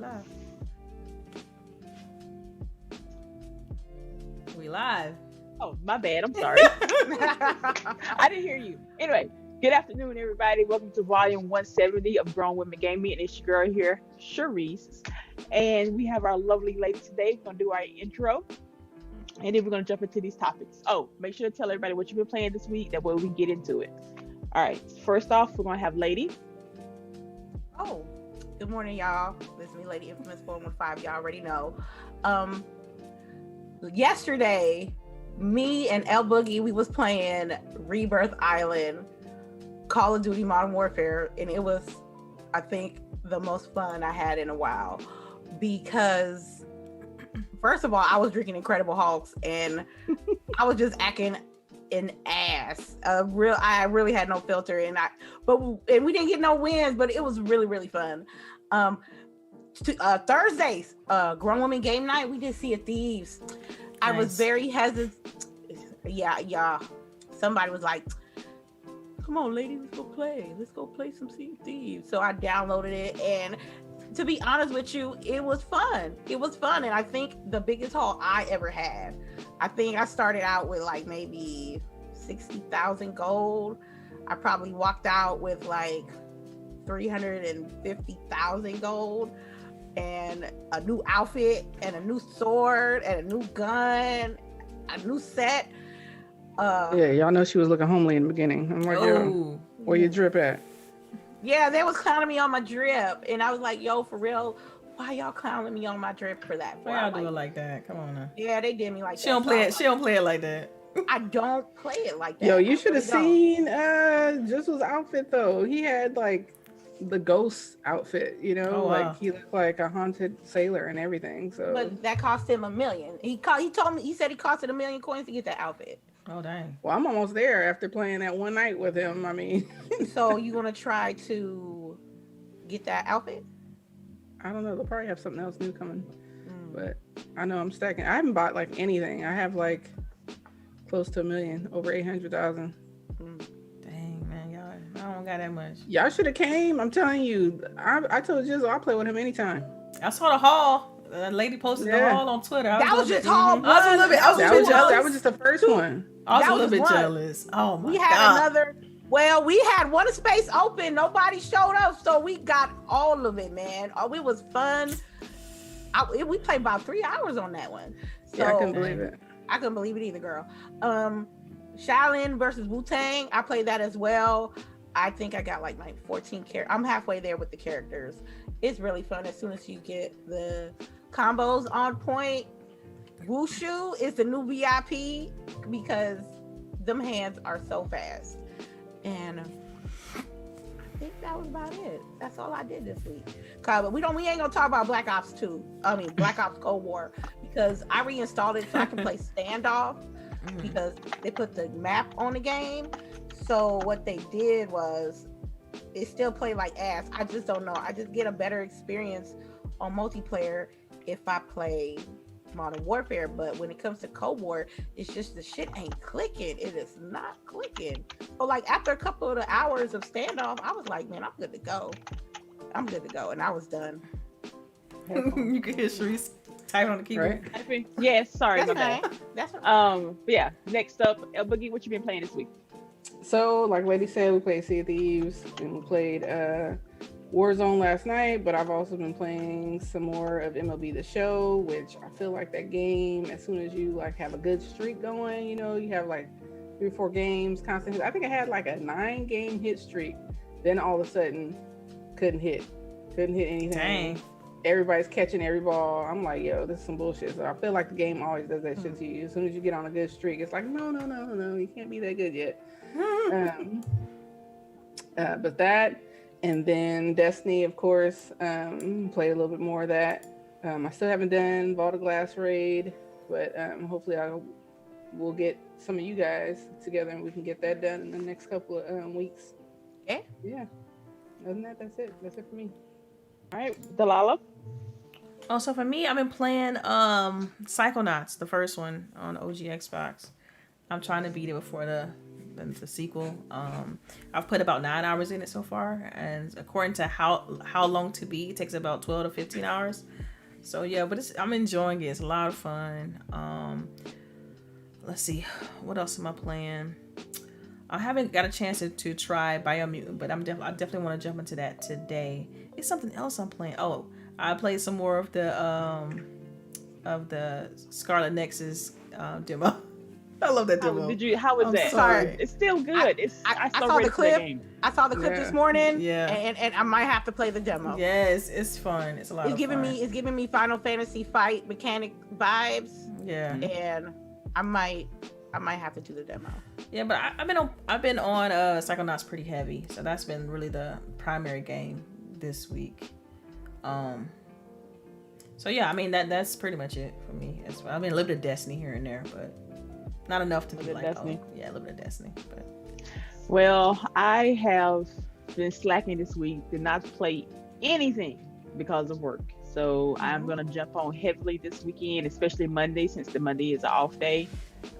live. We live. Oh, my bad. I'm sorry. I didn't hear you. Anyway, good afternoon, everybody. Welcome to volume 170 of Grown Women Gaming. And it's your girl here, CHAREECE. And we have our lovely lady today. We're going to do our intro. And then we're going to jump into these topics. Oh, make sure to tell everybody what you've been playing this week. That way we can get into it. All right. First off, we're going to have Lady. Oh, good morning, y'all. This is me, Lady Infamous 415. Y'all already know. Yesterday, me and LBOOGIE, we was playing Rebirth Island, Call of Duty Modern Warfare, and it was, I think, the most fun I had in a while. Because, first of all, I was drinking Incredible Hulks, and I was just acting an ass. I really had no filter, and we didn't get no wins, but it was really, really fun. Thursdays, Grown Women Game Night, we did Sea of Thieves. Nice. I was very hesitant. Yeah. Somebody was like, come on, lady, let's go play some Sea of Thieves. So I downloaded it, and to be honest with you, it was fun. And I think the biggest haul I ever had. I think I started out with like maybe 60,000 gold. I probably walked out with like 350,000 gold and a new outfit and a new sword and a new gun, a new set. Yeah, y'all know she was looking homely in the beginning. I'm like, yo, where your drip at? Yeah, they was clowning me on my drip, and I was like, yo, for real, why y'all clowning me on my drip for that? Why y'all do it like that? Come on now. Yeah, they did me like that. She don't play it like that. I don't play it like that. Yo, you should have seen Jizzle's outfit though. He had like the ghost outfit, you know, like he looked like a haunted sailor and everything. So, but that cost him $1 million. He told me, he said it costed $1 million coins to get that outfit. Oh dang. Well, I'm almost there after playing that one night with him. I mean, so you gonna try to get that outfit? I don't know. They'll probably have something else new coming, but I know I'm stacking. I haven't bought like anything. I have like close to $1 million, over 800,000. Dang, man, y'all, I don't got that much. Y'all should have came. I'm telling you. I told Jizzle I'll play with him anytime. I saw the haul. The lady posted the haul on Twitter. That was just haul. I was a little bit jealous. That was just the first one. I was a little bit jealous. Oh my god. We had another. Well, we had one space open. Nobody showed up, so we got all of it, man. Oh, it was fun. We played about 3 hours on that one. So, yeah, I couldn't believe it. I couldn't believe it either, girl. Shaolin versus Wu-Tang, I played that as well. I think I got like 14 characters. I'm halfway there with the characters. It's really fun as soon as you get the combos on point. Wushu is the new VIP because them hands are so fast. And I think that was about it. That's all I did this week. But we ain't gonna talk about Black Ops Cold War, because I reinstalled it so I can play Standoff because they put the map on the game. So what they did was it still played like ass. I just don't know. I just get a better experience on multiplayer if I play Modern Warfare, but when it comes to Cold War, it's just the shit ain't clicking. It is not clicking. So like after a couple of the hours of Standoff, I was like, man, I'm good to go, and I was done. You can hear Sharice typing on the keyboard. Right? Yes, sorry about that. That's okay. Yeah. Next up, LBOOGIE, what you been playing this week? So, like Lady said, we played Sea of Thieves and we played Warzone last night, but I've also been playing some more of MLB The Show, which I feel like that game, as soon as you like have a good streak going, you know, you have like 3 or 4 games constantly. I think I had like a 9-game hit streak. Then all of a sudden, couldn't hit anything. Dang. Everybody's catching every ball. I'm like, yo, this is some bullshit. So I feel like the game always does that shit to you. As soon as you get on a good streak, it's like, no, you can't be that good yet. But that, and then Destiny, of course, played a little bit more of that. I still haven't done Vault of Glass raid, but hopefully we'll get some of you guys together and we can get that done in the next couple of weeks. Yeah. Other than that, that's it. That's it for me. All right, DELILAH. Oh, so for me, I've been playing Psychonauts, the first one on OG Xbox. I'm trying to beat it before the the sequel. I've put about 9 hours in it so far, and according to how long to beat, it takes about 12 to 15 hours. So yeah, but I'm enjoying it. It's a lot of fun. Let's see, what else am I playing? I haven't got a chance to try Biomutant, but I definitely want to jump into that today. It's something else I'm playing. Oh, I played some more of the Scarlet Nexus demo. I love that demo. How was that? Sorry. It's still good. I saw the clip. I saw the clip this morning. Yeah. And I might have to play the demo. Yes, it's fun. It's a lot of fun. It's giving me Final Fantasy fight mechanic vibes. Yeah. And I might have to do the demo. Yeah, but I've been on Psychonauts pretty heavy, so that's been really the primary game this week. So yeah, I mean that's pretty much it for me. I mean a little bit of Destiny here and there, but not enough to be like Destiny. Oh, yeah, a little bit of Destiny. But well, I have been slacking this week. Did not play anything because of work. So I'm gonna jump on heavily this weekend, especially Monday, since the Monday is an off day.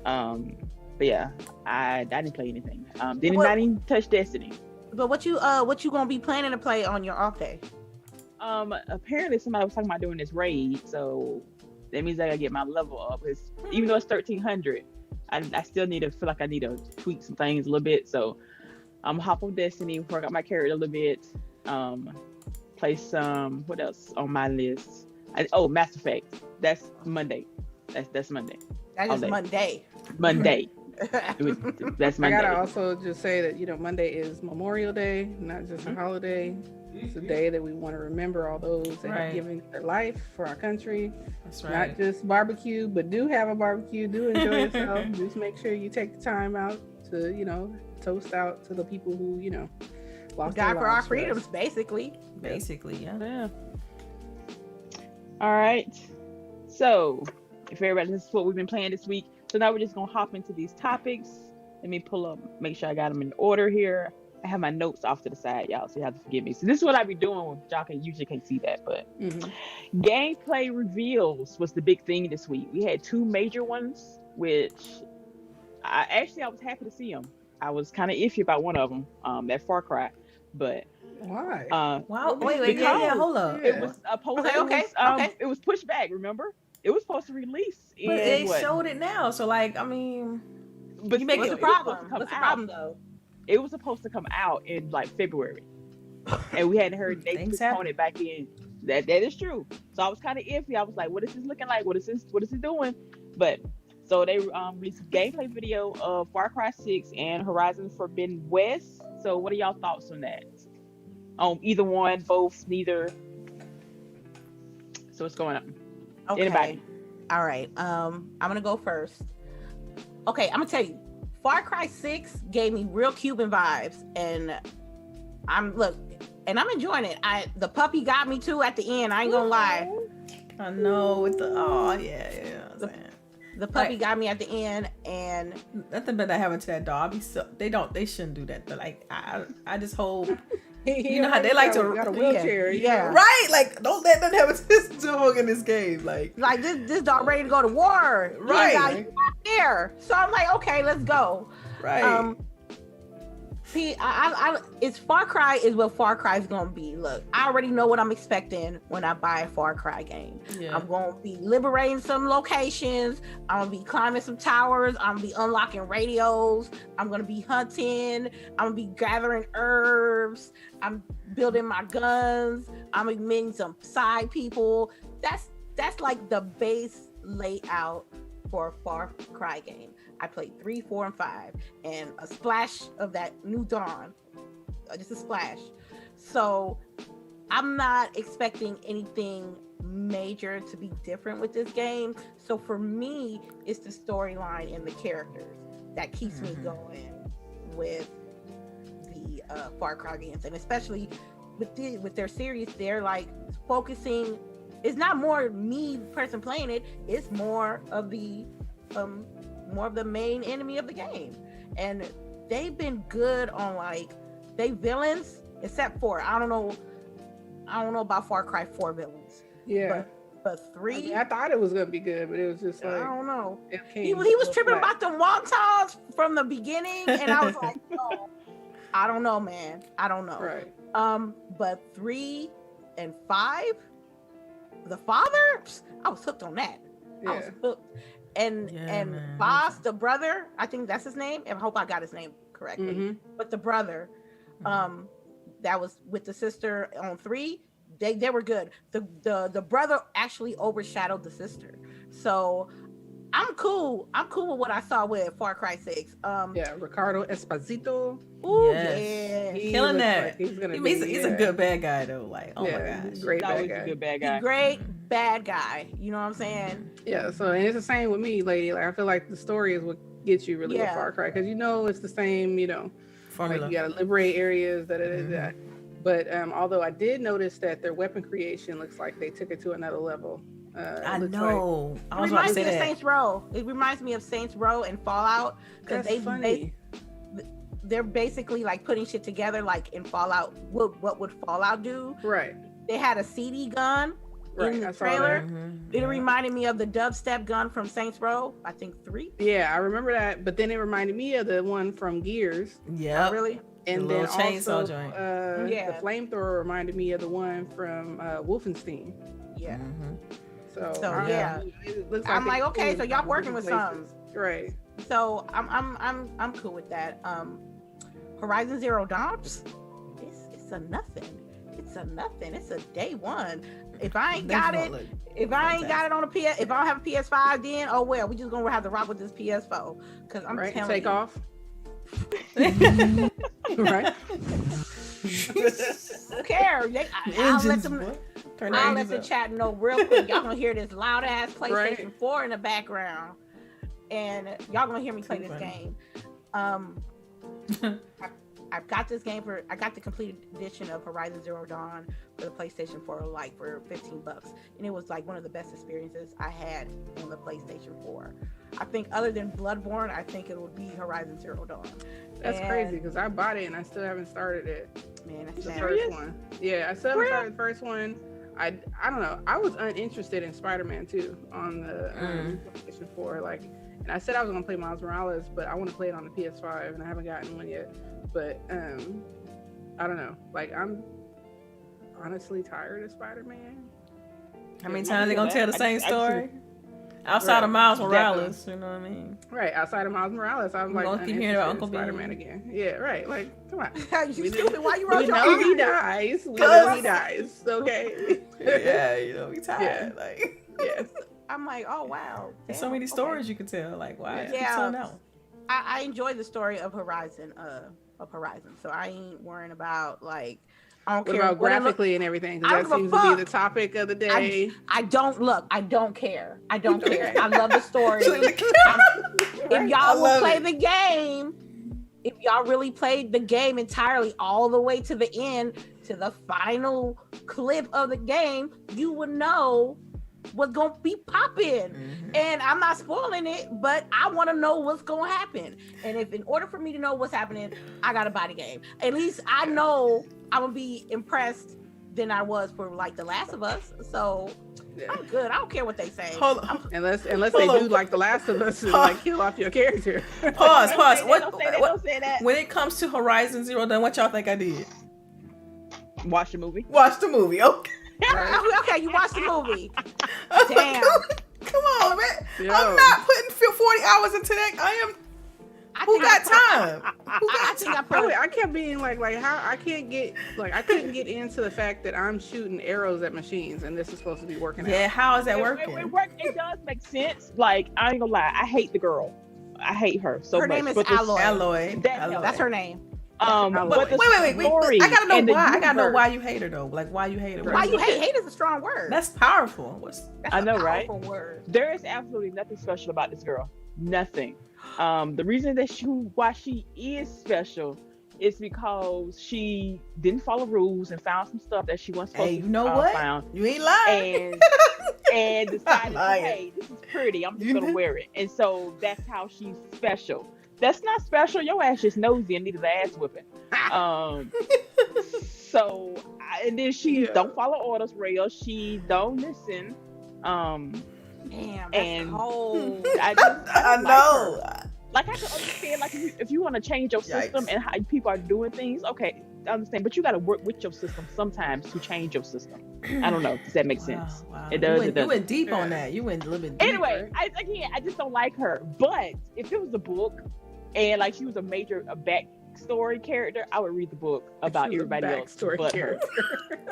But yeah, I didn't play anything. Didn't even touch Destiny. But what you gonna be planning to play on your off day? Apparently somebody was talking about doing this raid, so that means I gotta get my level up. Because even though it's 1300, I still feel like I need to tweak some things a little bit. So I'm hop on Destiny, work out my character a little bit. Play some, what else on my list? Mass Effect. That's Monday. That's Monday. That is Monday. Monday. That's Monday. I gotta also just say that Monday is Memorial Day, not just a holiday. It's a day that we want to remember all those that have given their life for our country. That's right. Not just barbecue, but do have a barbecue. Do enjoy yourself. Just make sure you take the time out to toast out to the people who lost God for our freedoms, basically. Basically, yeah. All right. So, if everybody, this is what we've been playing this week. So now we're just gonna hop into these topics. Let me pull up, make sure I got them in order here. I have my notes off to the side, y'all, so you have to forgive me. So this is what I be doing. Y'all usually can't see that, but gameplay reveals was the big thing this week. We had two major ones, which I was happy to see them. I was kind of iffy about one of them, that Far Cry, but why? Wow, wait, yeah, hold up. It was it was pushed back. Remember, it was supposed to release. But they showed it now, so like, I mean, but you make it a problem. What's the problem though? It was supposed to come out in like February, and we hadn't heard they postponed it back in. That is true. So I was kind of iffy. I was like, "What is this looking like? What is this doing?" But so they released a gameplay video of Far Cry 6 and Horizon Forbidden West. So what are y'all thoughts on that? Either one, both, neither. So what's going on? Okay. Anybody? All right. I'm gonna go first. Okay, I'm gonna tell you. Far Cry 6 gave me real Cuban vibes, and I'm enjoying it. The puppy got me too at the end. I ain't gonna lie. I know with the puppy got me at the end, and nothing but that happened to that dog. They shouldn't do that. But like I just hope. You know how they like to got a wheelchair, right? Like don't let them have this dog in this game. Like this dog ready to go to war, right? Here, so I'm like, okay, let's go. Right. It's Far Cry is what Far Cry is gonna be. Look, I already know what I'm expecting when I buy a Far Cry game. Yeah. I'm gonna be liberating some locations. I'm gonna be climbing some towers. I'm gonna be unlocking radios. I'm gonna be hunting. I'm gonna be gathering herbs. I'm building my guns. I'm gonna be meeting some side people. That's like the base layout for a Far Cry game. I played 3, 4, and 5, and a splash of that New Dawn, just a splash. So I'm not expecting anything major to be different with this game. So for me, it's the storyline and the characters that keeps me going with the Far Cry games, and especially with their series, they're like focusing. It's not more me person playing it. It's more of the main enemy of the game, and they've been good on like they villains, except for I don't know about Far Cry 4 villains. Yeah, But 3, I mean, I thought it was gonna be good, but it was just I like don't know. he was tripping about the wontons from the beginning, and I was like, no, I don't know, man. I don't know. Right. But 3 and 5, the father, I was hooked on that. I was hooked. And man. Boss, the brother, I think that's his name. I hope I got his name correctly. Mm-hmm. But the brother, that was with the sister on 3, they were good. The brother actually overshadowed the sister. So I'm cool. I'm cool with what I saw with Far Cry 6. Ricardo Esposito. Ooh, Yes. yeah. Killing looks that. like he's gonna He's a good bad guy though. Like, oh my gosh. Great bad Always guy. a good bad He's guy. great bad guy. You know what I'm saying? Yeah, so and it's the same with me, lady. Like I feel like the story is what gets you really with Far Cry, because it's the same, Formula. like you gotta liberate areas, But although I did notice that their weapon creation looks like they took it to another level. I know. I It was about to reminds say me of that. Saints Row. It reminds me of Saints Row and Fallout, because That's funny. they're basically like putting shit together, like in Fallout. What would Fallout do? Right. They had a CD gun Right. in I the saw trailer. that. It reminded me of the dubstep gun from Saints Row. I think 3. Yeah, I remember that. But then it reminded me of the one from Gears. Yeah. Really? And The then little chainsaw also, joint. Yeah. the flamethrower reminded me of the one from Wolfenstein. Yeah. So yeah. it looks I'm like, they okay, came so y'all from working with different places. Right. So I'm cool with that. Horizon Zero Dawn, it's a nothing. It's a nothing. It's a day one. If I ain't got it, if I ain't got it on a PS, if I don't have a PS5, then oh well, we just gonna have to rock with this PS4. Because I'm telling take you, off. Right. Who cares? I'll let them. I'll let the chat know real quick. Y'all gonna hear this loud ass PlayStation 4 in the background, and y'all gonna hear me play this game. I've got this game I got the complete edition of Horizon Zero Dawn for the PlayStation 4, like for $15, and it was like one of the best experiences I had on the PlayStation 4. I think other than Bloodborne, I think it would be Horizon Zero Dawn. That's crazy, because I bought it and I still haven't started it. Man, that's The mad. first one. Yeah, I still haven't started the first one. I don't know. I was uninterested in Spider-Man 2 on the PlayStation 4. Like, and I said I was gonna play Miles Morales, but I want to play it on the PS5, and I haven't gotten one yet. But I don't know. Like, I'm honestly tired of Spider-Man. How many times they gonna tell the same I story? Outside of Miles Morales, you know what I mean? Right, outside of Miles Morales, I'm like, gonna keep hearing about Uncle Spider-Man Ben again. Yeah, right. Like, come on. You stupid? Why you wrote We your know he eyes? dies. We know he dies. Okay. Yeah, we tired. Yeah. Like, Yes. I'm like, oh wow. there's so Damn, many okay. stories you can tell. Like, why? Yeah. Keep telling that one? I enjoy the story of Horizon. So I ain't worrying about like. I don't What care about what it look- graphically and everything? I Because don't that give a seems to be fuck. the topic of the day. I don't look. I don't care. I don't care. I love the story. If I y'all will love play it. the game, if y'all really played the game entirely all the way to the end, to the final clip of the game, you would know what's gonna be popping. And I'm not spoiling it, but I want to know what's gonna happen. And if in order for me to know what's happening, I gotta buy the game. At least I know I'm gonna be impressed than I was for like The Last of Us. So I'm good. I don't care what they say. Unless they Hold on. do like The Last of Us and like kill off your character. Pause. They don't say that. When it comes to Horizon Zero Dawn, what y'all think I did? Watch the movie. Watch the movie. Okay. Okay, you watched the movie. Damn. Come on, man. Yo. I'm not putting 40 hours into that. I am. Who got time? Who I got think I time? put I kept being like how I couldn't get into the fact that I'm shooting arrows at machines and this is supposed to be working Yeah, out. how is that working? It does make sense. Like, I ain't gonna lie, I hate the girl. I hate her so Her much. name is But the- Alloy. Alloy. That's her name. But the wait. story I gotta know and the why. I gotta know universe- why you hate her though. Like, why you hate her? Why you hate is a strong word. That's powerful. That's I know, a right? powerful word. There is absolutely nothing special about this girl. Nothing. The reason that why she is special is because she didn't follow rules and found some stuff that she wasn't supposed Hey, to you know what? found. You ain't lying. And decided, lying. hey, this is pretty. I'm just gonna wear it. And so that's how she's special. That's not special. Your ass just nosy and needed an ass whipping. And then she don't follow orders real. She don't listen. Damn, that's And cold. I I don't know. like I can understand, like, if you want to change your system Yikes. and how people are doing things, okay, I understand. But you got to work with your system sometimes to change your system. I don't know. Does that make sense? Wow. It does. You went deep on that. You went a little bit deep. Anyway, I just don't like her. But if it was a book and like she was a backstory character, I would read the book about everybody else but her.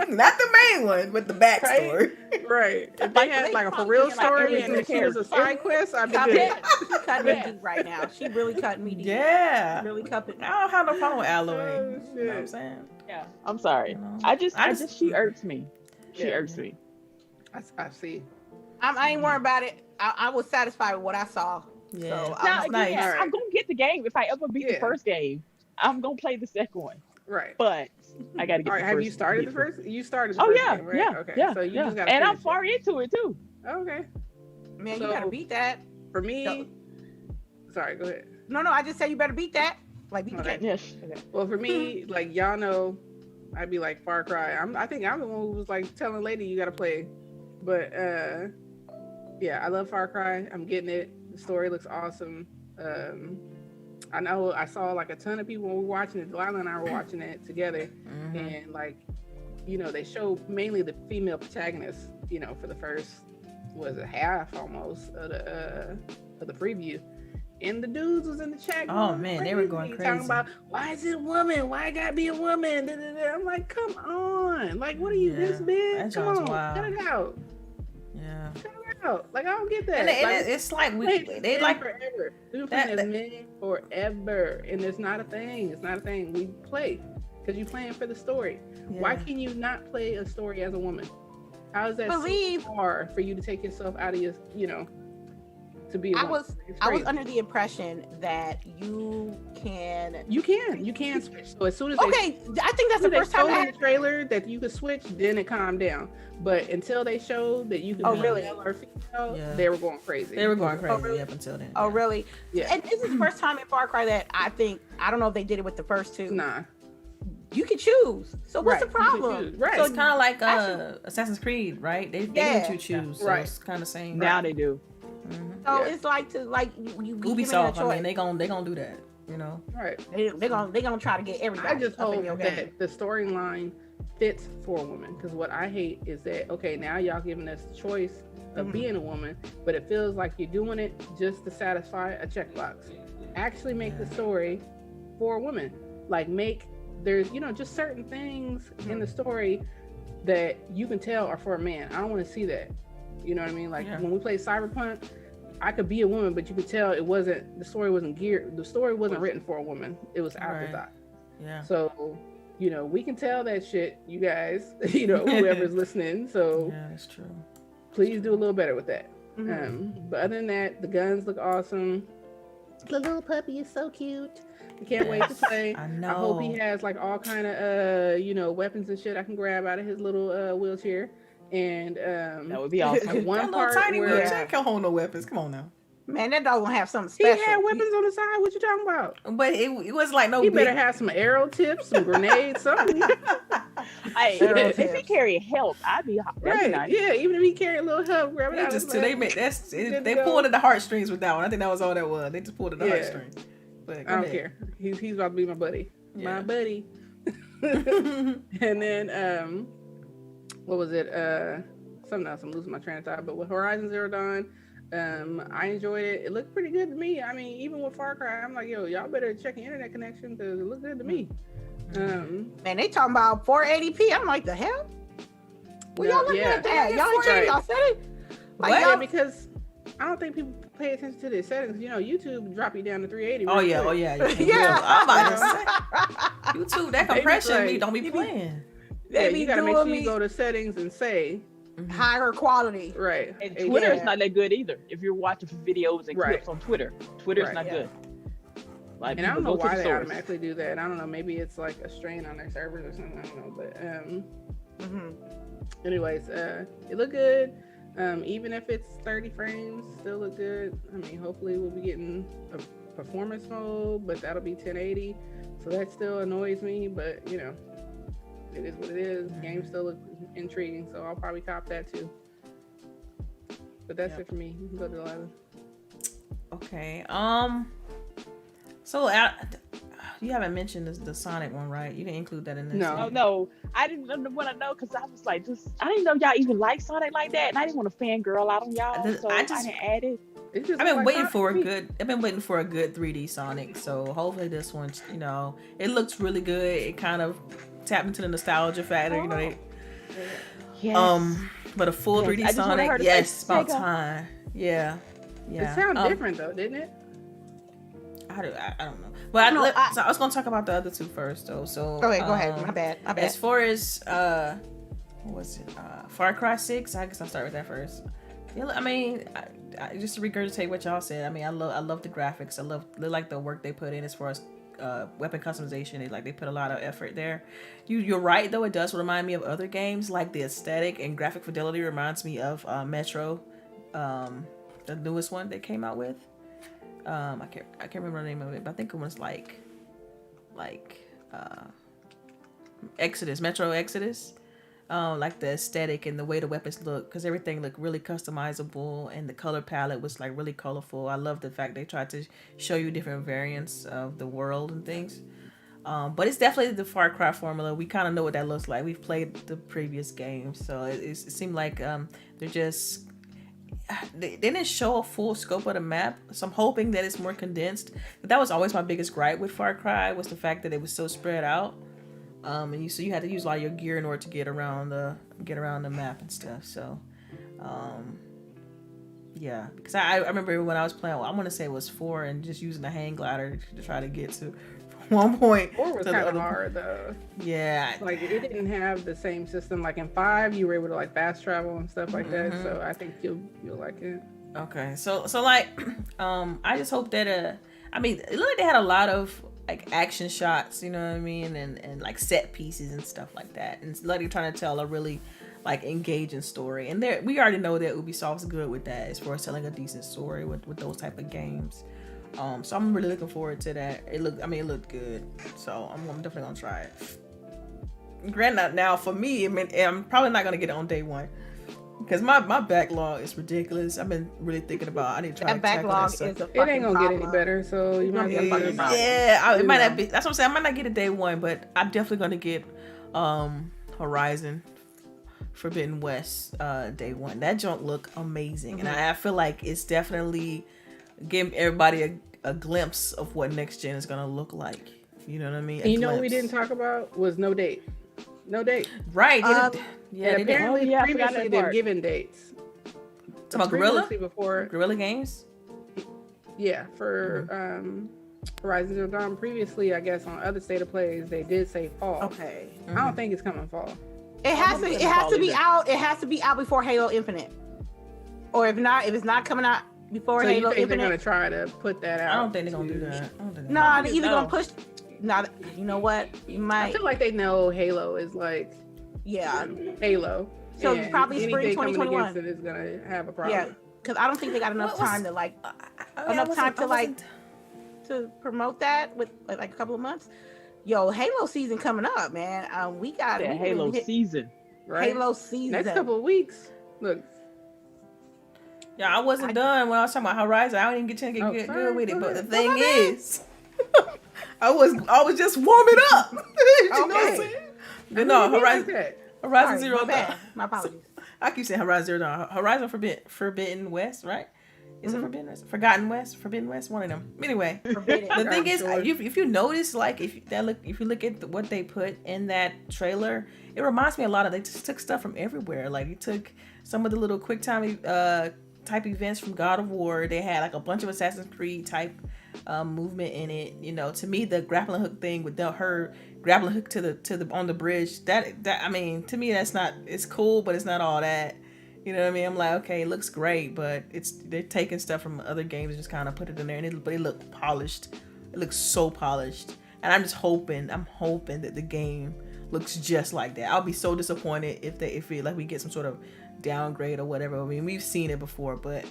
Not the main one, but the backstory. Right. If they had like a for real story and she was a side quest, I'd be good. She's cutting me deep right now. She really cutting me deep. Yeah. She really cutting. I don't have no problem with Alloy. Oh, You know what I'm saying? Yeah, I'm sorry. You know? I just she irks me. She irks me. I see. I ain't worried about it. I was satisfied with what I saw. Yeah. So Now, nice. again, I'm gonna get the game if I ever beat the first game. I'm gonna play the second one. Right. But I gotta get. All right. the Have first you started the first? You started. The Oh first yeah, game, right? yeah, Okay. yeah. So you yeah. just gotta. And I'm finish far into it too. it. Okay. man, So- you better beat that. For me. So- Sorry. Go ahead. No, I just said you better beat that. Like beat the Okay. game. Yes. Well, for me, like y'all know, I'd be like Far Cry. I think I'm the one who was like telling Lady you gotta play, but yeah, I love Far Cry. I'm getting it. The story looks awesome. I know I saw like a ton of people when we were watching it. Delilah and I were watching it together, and like, you know, they show mainly the female protagonists. You know, for the first half almost of the preview. And the dudes was in the chat. Oh man, they were going crazy. Talking about why is it a woman? Why it gotta be a woman? Da, da, da. I'm like, come on! Like, what are you this big? That Come sounds on, wild. cut it out. Yeah. Cut it out. Like, I don't get that. And Like, it's like they like forever. We've been playing as men forever, and it's not a thing. It's not a thing. We play because you're playing for the story. Yeah. Why can you not play a story as a woman? How is that Believe- so hard for you to take yourself out of your, you know, to be a I woman? was It's I was crazy. under the impression that you can. You can switch. So as soon as Okay, I think that's the they first time showed I in the trailer that you could switch, then it calmed down. But until they showed that you could Oh, be really? male or female, Yeah. they were going crazy. they were going crazy really? up until then. Oh, really? Yeah. And this is the first time in Far Cry that I don't know if they did it with the first two. Nah. You can choose. So what's Right, the you can problem? choose. Right. So it's kind of like Actually- Assassin's Creed, right? They Yeah. let you choose. So Right. it's kind of same. Now they do. Mhm. So Yeah. it's like you give me a Ubisoft, choice. I mean, they gonna do that. You know. Right. They're gonna try to get everybody. I just up in hope your game. that the storyline fits for a woman. Because what I hate is that, okay, now y'all giving us the choice of being a woman, but it feels like you're doing it just to satisfy a checkbox. Actually make the story for a woman. Like there's, you know, just certain things in the story that you can tell are for a man. I don't want to see that. You know what I mean? Like when we play Cyberpunk, I could be a woman, but you could tell the story wasn't written for a woman. It was afterthought. Yeah. So, you know, we can tell that shit, you guys, you know, whoever's listening. So Yeah, that's true. please do a little better with that. Mhm. But other than that, the guns look awesome. The little puppy is so cute. I can't wait to play. I I know. hope he has like all kind of you know, weapons and shit I can grab out of his little wheelchair. And That would be awesome. one That little part tiny where wheelchair can't hold no weapons. Come on now. Man, that dog gonna have something he special. had weapons on the side. What you talking about? But it was like no He big. better have some arrow tips, some grenades, something. Hey, if he carry help, I'd be Right? nice. Yeah. Even if he carry a little help, grab it They out. just of his they leg. made Good they to pulled go. at the heartstrings with that one. I think that was all that was. They just pulled at the Yeah. heartstrings. But I don't care. He's about to be my buddy. Yeah. My buddy. And then what was it? Something else. I'm losing my train of thought. But with Horizon Zero Dawn, I enjoyed it. It looked pretty good to me. I mean, even with Far Cry, I'm like, yo, y'all better check your internet connection because it looked good to me. Man, they talking about 480p. I'm like, the hell? Well, y'all looking at that? Y'all ain't changed y'all setting? Like, What? Yeah, y'all, because I don't think people pay attention to their settings. You know, YouTube drop you down to 380. Oh real yeah, quick. oh yeah. You can Yeah. I'm about to say, YouTube, that They be compression like- me don't be playing. Yeah, They be you gotta make doing sure you me- go to settings and say higher quality. right. And Hey, Twitter is Yeah. not that good either. If you're watching videos and Right. clips on Twitter, Twitter's Right. not Yeah. good. Like, And I don't people know go to why the they source. automatically do that. I don't know. Maybe it's like a strain on their servers or something. I don't know. But Mhm. anyways, it looked good. Even if it's 30 frames, still look good. I mean, hopefully we'll be getting a performance mode, but that'll be 1080. So that still annoys me, but you know, it is what it is. Game still looks intriguing, so I'll probably cop that too. But that's it for me. You can go to Delilah. Okay. So you haven't mentioned the Sonic one, right? You didn't include that in this. No. Oh no, I didn't want to know because I was like, I didn't know y'all even like Sonic like that, and I didn't want to fangirl out on y'all, so I didn't add it. I've been waiting for a good 3D Sonic, so hopefully this one, you know, it looks really good. It kind of tapped into the nostalgia factor, you know. Yes. But a full 3D Sonic, yes, about time. Yeah. It sounded different though, didn't it? I don't know. But so I was gonna talk about the other two first though. So go ahead. My bad. As far as what was it? Far Cry 6. I guess I'll start with that first. Yeah, I mean, I just to regurgitate what y'all said. I mean, I love the graphics. I like the work they put in as far as weapon customization. They put a lot of effort there. You're right though. It does remind me of other games. Like the aesthetic and graphic fidelity reminds me of Metro, the newest one they came out with. I can't remember the name of it, but I think it was like Exodus, Metro Exodus. Like the aesthetic and the way the weapons look, because everything looked really customizable and the color palette was like really colorful. I love the fact they tried to show you different variants of the world and things. But it's definitely the Far Cry formula. We kind of know what that looks like. We've played the previous games, so it seemed like they're just they didn't show a full scope of the map, so I'm hoping that it's more condensed. But that was always my biggest gripe with Far Cry, was the fact that it was so spread out. And you had to use a lot of your gear in order to get around the map and stuff. So, yeah, because I remember when I was playing, I want to say it was 4, and just using the hang glider to try to get to one point. 4 was kind of hard though. Yeah, like it didn't have the same system. Like in 5, you were able to like fast travel and stuff like that. So I think you'll like it. Okay, so like, I just hope that I mean, it looked like they had a lot of like action shots, you know what I mean, and like set pieces and stuff like that, and like they're trying to tell a really like engaging story. And we already know that Ubisoft's good with that as far as telling a decent story with those type of games. So I'm really looking forward to that. It looked good, so I'm definitely gonna try it. Granted, now for me, I mean, I'm probably not gonna get it on day one, because my backlog is ridiculous. I've been really thinking about I need to try that backlog is a it ain't gonna get any better, so you might be get it might not be. That's what I'm saying. I might not get it day one, but I'm definitely gonna get Horizon Forbidden West day one. That junk look amazing, and I feel like it's definitely giving everybody a glimpse of what next gen is gonna look like. You know what I mean? And you know what we didn't talk about was no date. Right. Yeah, apparently previously they've given dates. Talking about Guerrilla? Before Guerrilla Games? Yeah, for Horizon Zero Dawn. Previously, I guess on other state of plays, they did say fall. Okay. I don't think it's coming fall. It has to be out. It has to be out before Halo Infinite. Or if it's not coming out before so Halo you think Infinite, they're gonna try to put that out? I don't think they're gonna do that. No, they're either gonna push. No, you know what? You might. I feel like they know Halo is like. Yeah. Halo. So probably spring 2021 is gonna have a problem. Yeah, because I don't think they got enough time to to promote that with like a couple of months. Yo, Halo season coming up, man. We got Halo season, right? Halo season. Next couple of weeks. Look. Yeah, I wasn't done when I was talking about Horizon. I didn't even get a chance to get good with it. But the thing is, I was just warming up. You know what I'm saying? But no, Horizon Zero Dawn. My apologies. I keep saying Horizon Zero Dawn. Horizon Forbidden West, right? Is it Forbidden West? Forbidden West? One of them. Anyway, the thing is, if you notice, like if you look at what they put in that trailer, it reminds me a lot of, they just took stuff from everywhere. Like, you took some of the little quick time type events from God of War. They had like a bunch of Assassin's Creed type movement in it. You know, to me, the grappling hook thing with her grappling hook to the on the bridge, that I mean, to me, it's cool, but it's not all that. You know what I mean? I'm like, okay, it looks great, but they're taking stuff from other games and just kind of put it in there, but it looked polished. It looks so polished, and I'm hoping that the game looks just like that. I'll be so disappointed if we get some sort of downgrade or whatever. I mean, we've seen it before, but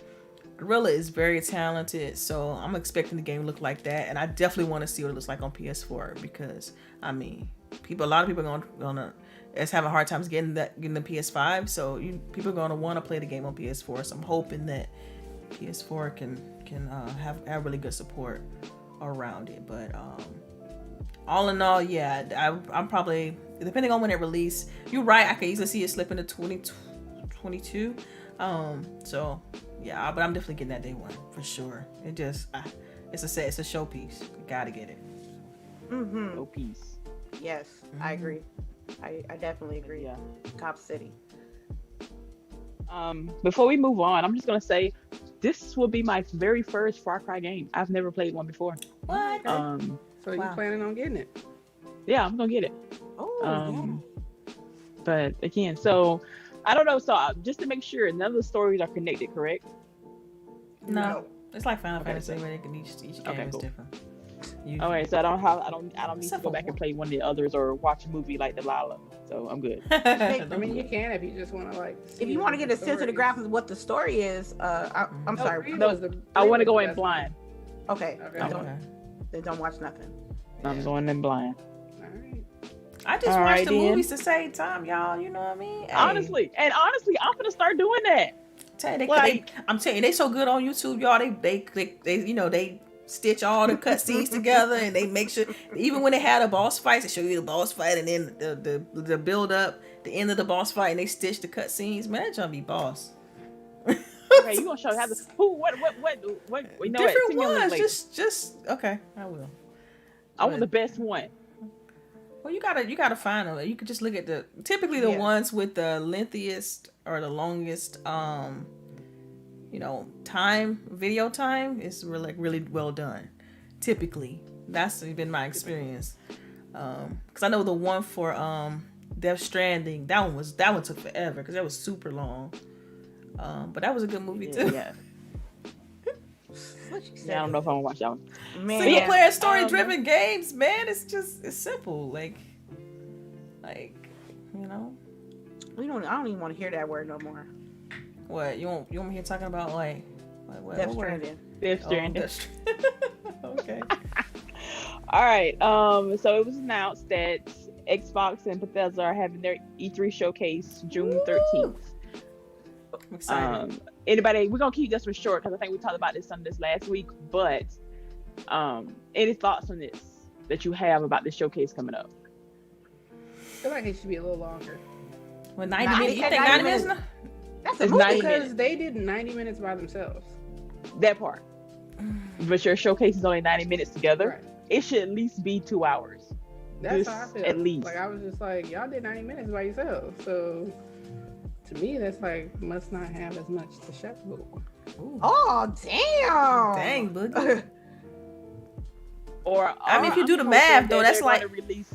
Guerrilla is very talented, so I'm expecting the game to look like that, and I definitely want to see what it looks like on PS4, because I mean, a lot of people are gonna is having hard times getting the PS5. So people are gonna want to play the game on PS4. So I'm hoping that PS4 can have really good support around it. But all in all, yeah, I'm probably, depending on when it released. You're right. I could easily see it slip into 2022. So yeah, but I'm definitely getting that day one for sure. It just it's a showpiece. You gotta get it. Showpiece. Yes, I agree. I definitely agree. Yeah. Cop City. Before we move on, I'm just gonna say this will be my very first Far Cry game. I've never played one before. What? So you planning on getting it? Yeah, I'm gonna get it. Oh, But again, so I don't know. So just to make sure, none of the stories are connected, correct? No. It's like Final Okay, Fantasy, so- where each game is cool. different. Okay, so I don't need Except to go for back and one. play one of the others or watch a movie like Delilah. So I'm good. I mean, you can if you just want to like. if you want to get a sense of the graphics of what the story is, I'm sorry. I want to go in blind. Okay, Okay. then don't watch nothing. I'm going in blind. All right. I just All watched right, the then. movies to save time, y'all. You know what I mean? Hey, Honestly, I'm gonna start doing that. tell you, like- I'm telling you, they so good on YouTube, y'all. They stitch all the cutscenes together, and they make sure even when they had a boss fight, they show you the boss fight, and then the build up, the end of the boss fight, and they stitch the cutscenes. Man, that jump be boss. Okay, you gonna show how the what? You know what? Different Send me a link ones, later. just okay. I will. I want the best one. Well, you gotta find them. You could just look at typically the ones with the lengthiest or the longest video time is really well done. Typically, that's been my experience. Because I know the one for Death Stranding, that one took forever because that was super long. But that was a good movie too. Yeah. What you said? Yeah, I don't know if I'm gonna watch that one. Man, Single player story driven games, man. It's simple. Like you know. I don't even want to hear that word no more. What you want me here talking about like what? Death what word? Stranding. Death Oh, Stranding. Okay. All right. So it was announced that Xbox and Bethesda are having their E3 showcase June 13th. I'm excited. Anybody? We're gonna keep this one short because I think we talked about this on this last week. But any thoughts on this that you have about this showcase coming up? I feel like it should be a little longer. Well, 90 minutes. You think 90 minutes? That's a It's movie. 90 Because minutes. they did 90 minutes by themselves. That part. But your showcase is only 90 minutes together. Right. It should at least be 2 hours. That's This, how I feel. at least. Like I was just like, y'all did 90 minutes by yourselves. So to me, that's like must not have as much to show. Ooh. Oh damn! Dang, Boogie. Or I mean, if you do the I'm math, hoping though, that that's they're like- gonna release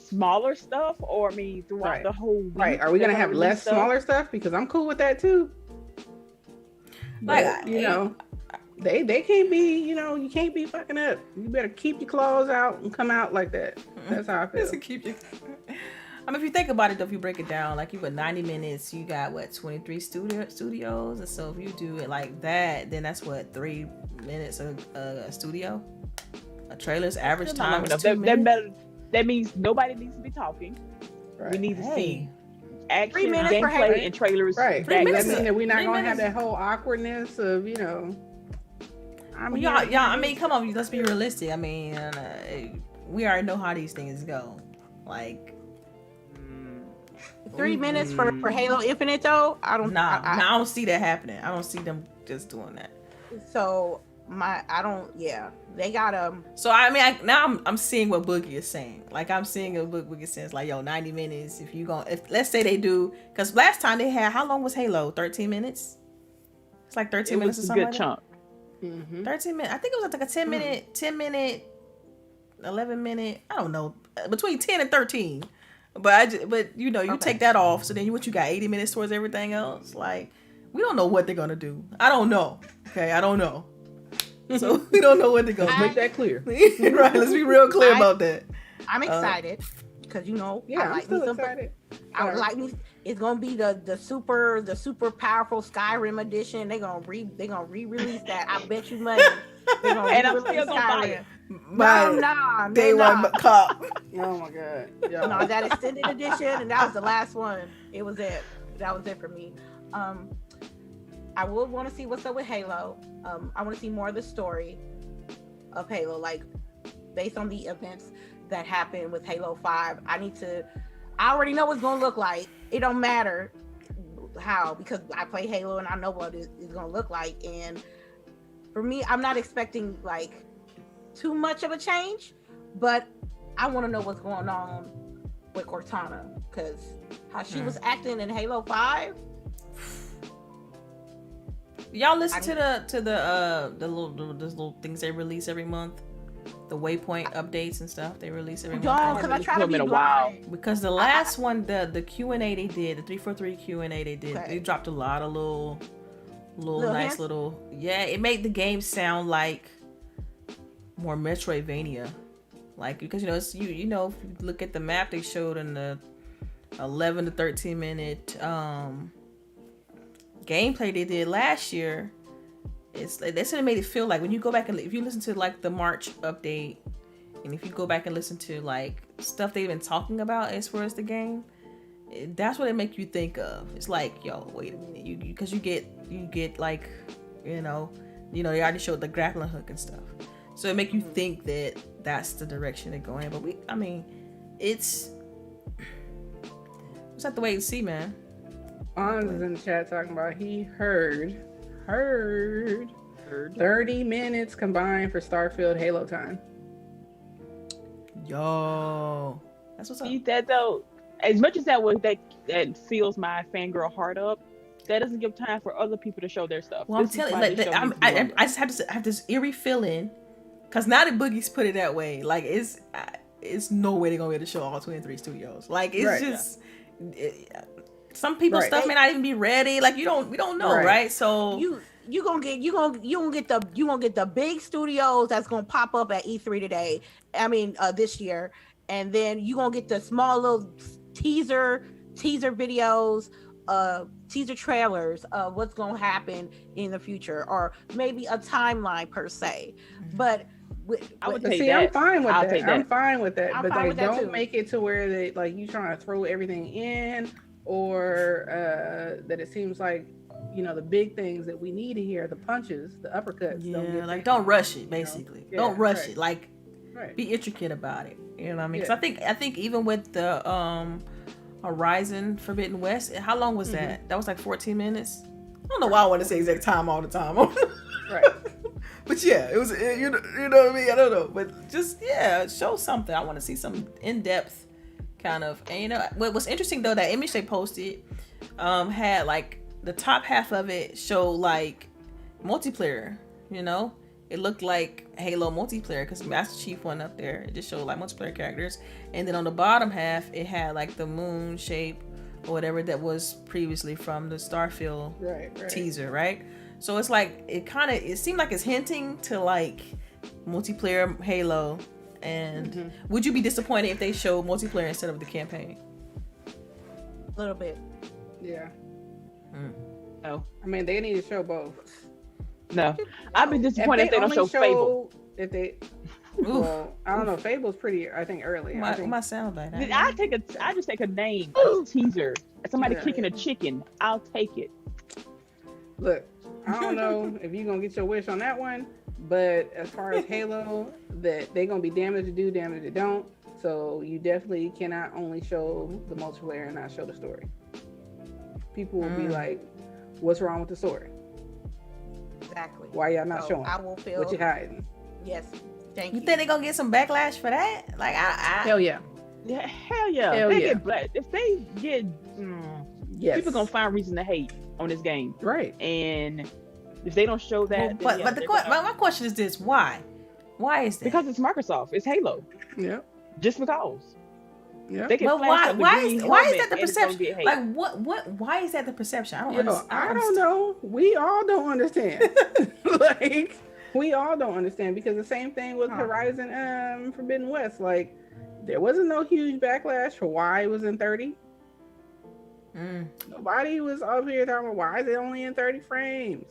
smaller stuff, or I mean, throughout Right. the whole week. Right? Are we they're gonna have release less stuff? smaller stuff? Because I'm cool with that too. Like, But, you know, they can't be. You know, you can't be fucking up. You better keep your claws out and come out like that. That's how I feel. Just to keep you. I mean, if you think about it, though, if you break it down, like you got 90 minutes, you got what 23 studios, and so if you do it like that, then that's what 3 minutes a studio. A trailer's average Still not time long is enough. 2 minutes. That means nobody needs to be talking. Right. We need to Hey. see action, 3 minutes per gameplay, head. and trailers. Right. Three back- Does minutes that mean that we're not 3 gonna have minutes. that whole awkwardness of, you know? Well, y'all, I mean, come on, let's be realistic. I mean, we already know how these things go. Like, 3 minutes for Halo Infinite though. I don't. I don't see that happening. I don't see them just doing that. So I don't. Yeah, they got So I mean, now I'm seeing what Boogie is saying. Like I'm seeing what Boogie says. Like 90 minutes. If let's say they do, because last time they had, how long was Halo? 13 minutes. It's like 13 It minutes was or a something. good chunk. Mm-hmm. 13 minutes. I think it was like a 10 minute, 11 minute. I don't know, between 10 and 13. But you know, you take that off. So then you got 80 minutes towards everything else. Like we don't know what they're gonna do. I don't know. Okay, I don't know. So we don't know what they're gonna Make that clear. do. Right. Let's be real clear about that. I'm excited because you know. Yeah, I I'm like me still some. excited. I would like me. It's gonna be the super powerful Skyrim edition. They're gonna re-release that. I bet you money. They're gonna And I'm re-release still gonna buy it. Nah, day one cop. Oh my god. No, that extended edition, and that was the last one. It was it. That was it for me. I would want to see what's up with Halo. I want to see more of the story of Halo, like based on the events that happened with Halo 5. I already know what's gonna look like. It don't matter how, because I play Halo and I know what it's gonna look like. And for me, I'm not expecting like too much of a change, but I want to know what's going on with Cortana, because how she was acting in Halo 5. Y'all listen to the little things they release every month, the waypoint updates and stuff they release every month. Because I try to be blind. Because the last one, the Q&A they did, the 343 Q&A they did, they dropped a lot of little nice hints? Little, yeah, it made the game sound like more Metroidvania, like, because it's, if you look at the map they showed in the 11 to 13 minute gameplay they did last year, it's like, that's what it made it feel like when you go back and if you listen to like the March update, and if you go back and listen to like stuff they've been talking about as far as the game, that's what it make you think of. It's like, yo, wait a minute, because you get like, they already showed the grappling hook and stuff, so it make you think that that's the direction they're going. But it's have to wait and see, man. Ons is in the chat talking about he heard 30 minutes combined for Starfield Halo time. Yo, that's what's up. See that though? As much as that fills my fangirl heart up, that doesn't give time for other people to show their stuff. Well, I'm telling you, I just have this eerie feeling, because now that Boogie's put it that way, like it's no way they're gonna be able to show all 23 studios. Like it's just. Some people's stuff may not even be ready. Like we don't know, right? So you gonna get the big studios that's gonna pop up at E3 this year, and then you gonna get the small little teaser videos, teaser trailers of what's gonna happen in the future, or maybe a timeline per se. But I'm fine with that. I'm fine with that. But they don't make it to where they like you trying to throw everything in. Or that it seems like, the big things that we need to hear, the punches, the uppercuts. Yeah, don't rush it, basically. Don't rush it. Like, be intricate about it. You know what I mean? Because I think even with the Horizon Forbidden West, how long was that? That was like 14 minutes. I don't know why I want to say exact time all the time. Right. But yeah, it was, you know what I mean? I don't know. But just, show something. I want to see some in-depth kind of. And what was interesting though, that image they posted had like the top half of it showed like multiplayer. It looked like Halo multiplayer, because Master Chief went up there. It just showed like multiplayer characters, and then on the bottom half it had like the moon shape or whatever that was previously from the Starfield teaser, right? So it's like it seemed like it's hinting to like multiplayer Halo. And would you be disappointed if they showed multiplayer instead of the campaign? A little bit. Yeah. No. I mean, they need to show both. No. I'd be disappointed if they don't show Fable. If they... Well, I don't know. Fable's pretty, I think, early. My sound like that. I just take a name, a teaser. Somebody kicking a chicken. I'll take it. Look, I don't know if you're going to get your wish on that one. But as far as Halo, that they're gonna be damned if you do, damned if you don't. So you definitely cannot only show the multiplayer and not show the story. People will be like, "What's wrong with the story? Exactly. Why y'all not showing? I will feel what you hiding." Yes, thank you. You think they're gonna get some backlash for that? Like, hell yeah. Yeah, hell yeah. If they get, people gonna find reason to hate on this game, right? And if they don't show that, but my question is this: why? Why is that? Because it's Microsoft. It's Halo. Yeah. Just because. Yeah. But why is that the perception? Like what? Why is that the perception? I don't understand. I don't know. We all don't understand. Like we all don't understand, because the same thing with Horizon Forbidden West. Like there wasn't no huge backlash for why it was in 30. Nobody was up here talking about why is it only in 30 frames.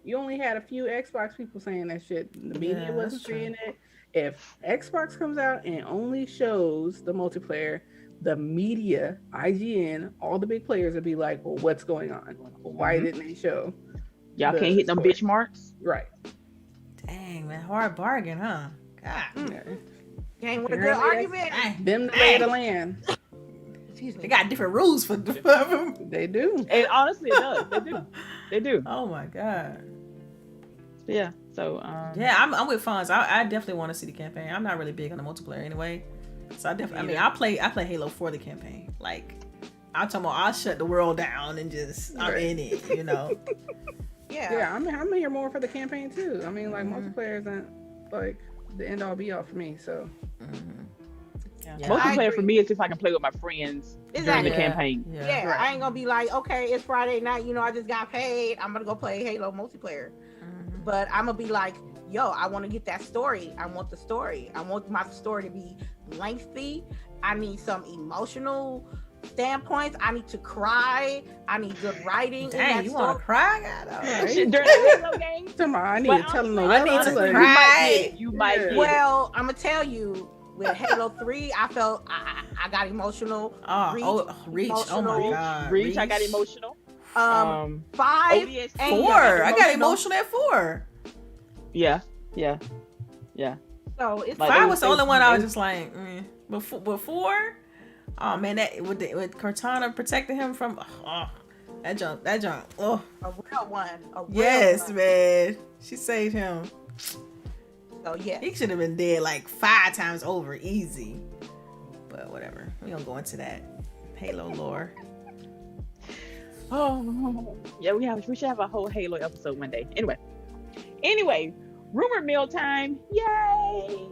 You only had a few Xbox people saying that shit. The media wasn't saying it. if Xbox comes out and only shows the multiplayer, the media, IGN, all the big players would be like, well, what's going on? Why didn't they show? Y'all the can't hit them story? bitch marks. Right. Dang, man, hard bargain, huh? God. Yeah. Came with a good Apparently argument. Dang. Them the lay of the land. Excuse They me. got different rules for They do. And honestly, it does. They do. They do. Oh my god. Yeah. So Yeah, I'm with Fonz. I definitely want to see the campaign. I'm not really big on the multiplayer anyway. So I definitely I play Halo for the campaign. Like I'm talking about I'll shut the world down and just I'm in it, you know. Yeah. I'm here more for the campaign too. I mean, like multiplayer isn't like the end all be all for me. So Yeah. multiplayer for me is if I can play with my friends during Exactly. the campaign. Yeah, Right. I ain't gonna be like, okay, it's Friday night, you know, I just got paid. I'm gonna go play Halo multiplayer. But I'm gonna be like, yo, I want to get that story. I want the story. I want my story to be lengthy. I need some emotional standpoints. I need to cry. I need good writing. in Dang, that you story. want to cry? God, During the Halo game, I need Well, to tell them honestly, I need to like, cry. you might get it. Well, I'm gonna tell you, with Halo 3, I felt I got emotional. Reach. Oh my emotional. god. Reach, I got emotional. 5 ODS and 4. I got emotional at 4. Yeah. So it's Like, 5 was the only one I was just like, Before, oh man, that with Cortana protecting him from that junk. Oh a real one. A real yes, one. man, she saved him. So yeah. He should have been dead like 5 times over, easy. But whatever, we gonna go into that Halo lore. Oh, yeah, we should have a whole Halo episode one day. Anyway, rumor mill time. Yay!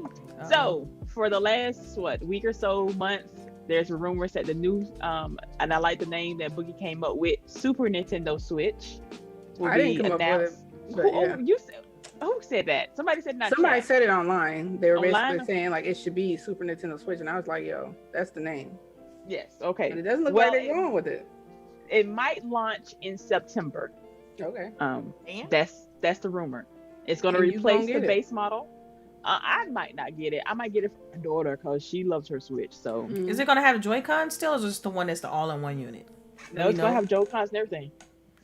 So for the last week or so, month, there's rumors that the new and I like the name that Boogie came up with, Super Nintendo Switch will I be didn't come up announced. with it. But yeah. Who said that? Somebody said not. Somebody said it online. They were Online? basically saying like it should be Super Nintendo Switch, and I was like, yo, that's the name. Yes. Okay. And it doesn't look Well, like they're going with it. It might launch in September. Okay. Damn. That's the rumor. It's going to And you replace gonna the get it. base model. I might not get it. I might get it for my daughter because she loves her Switch. So Is it gonna have Joy-Con still, or is it just the one that's the all-in-one unit? no, it's going to have Joy-Cons and everything.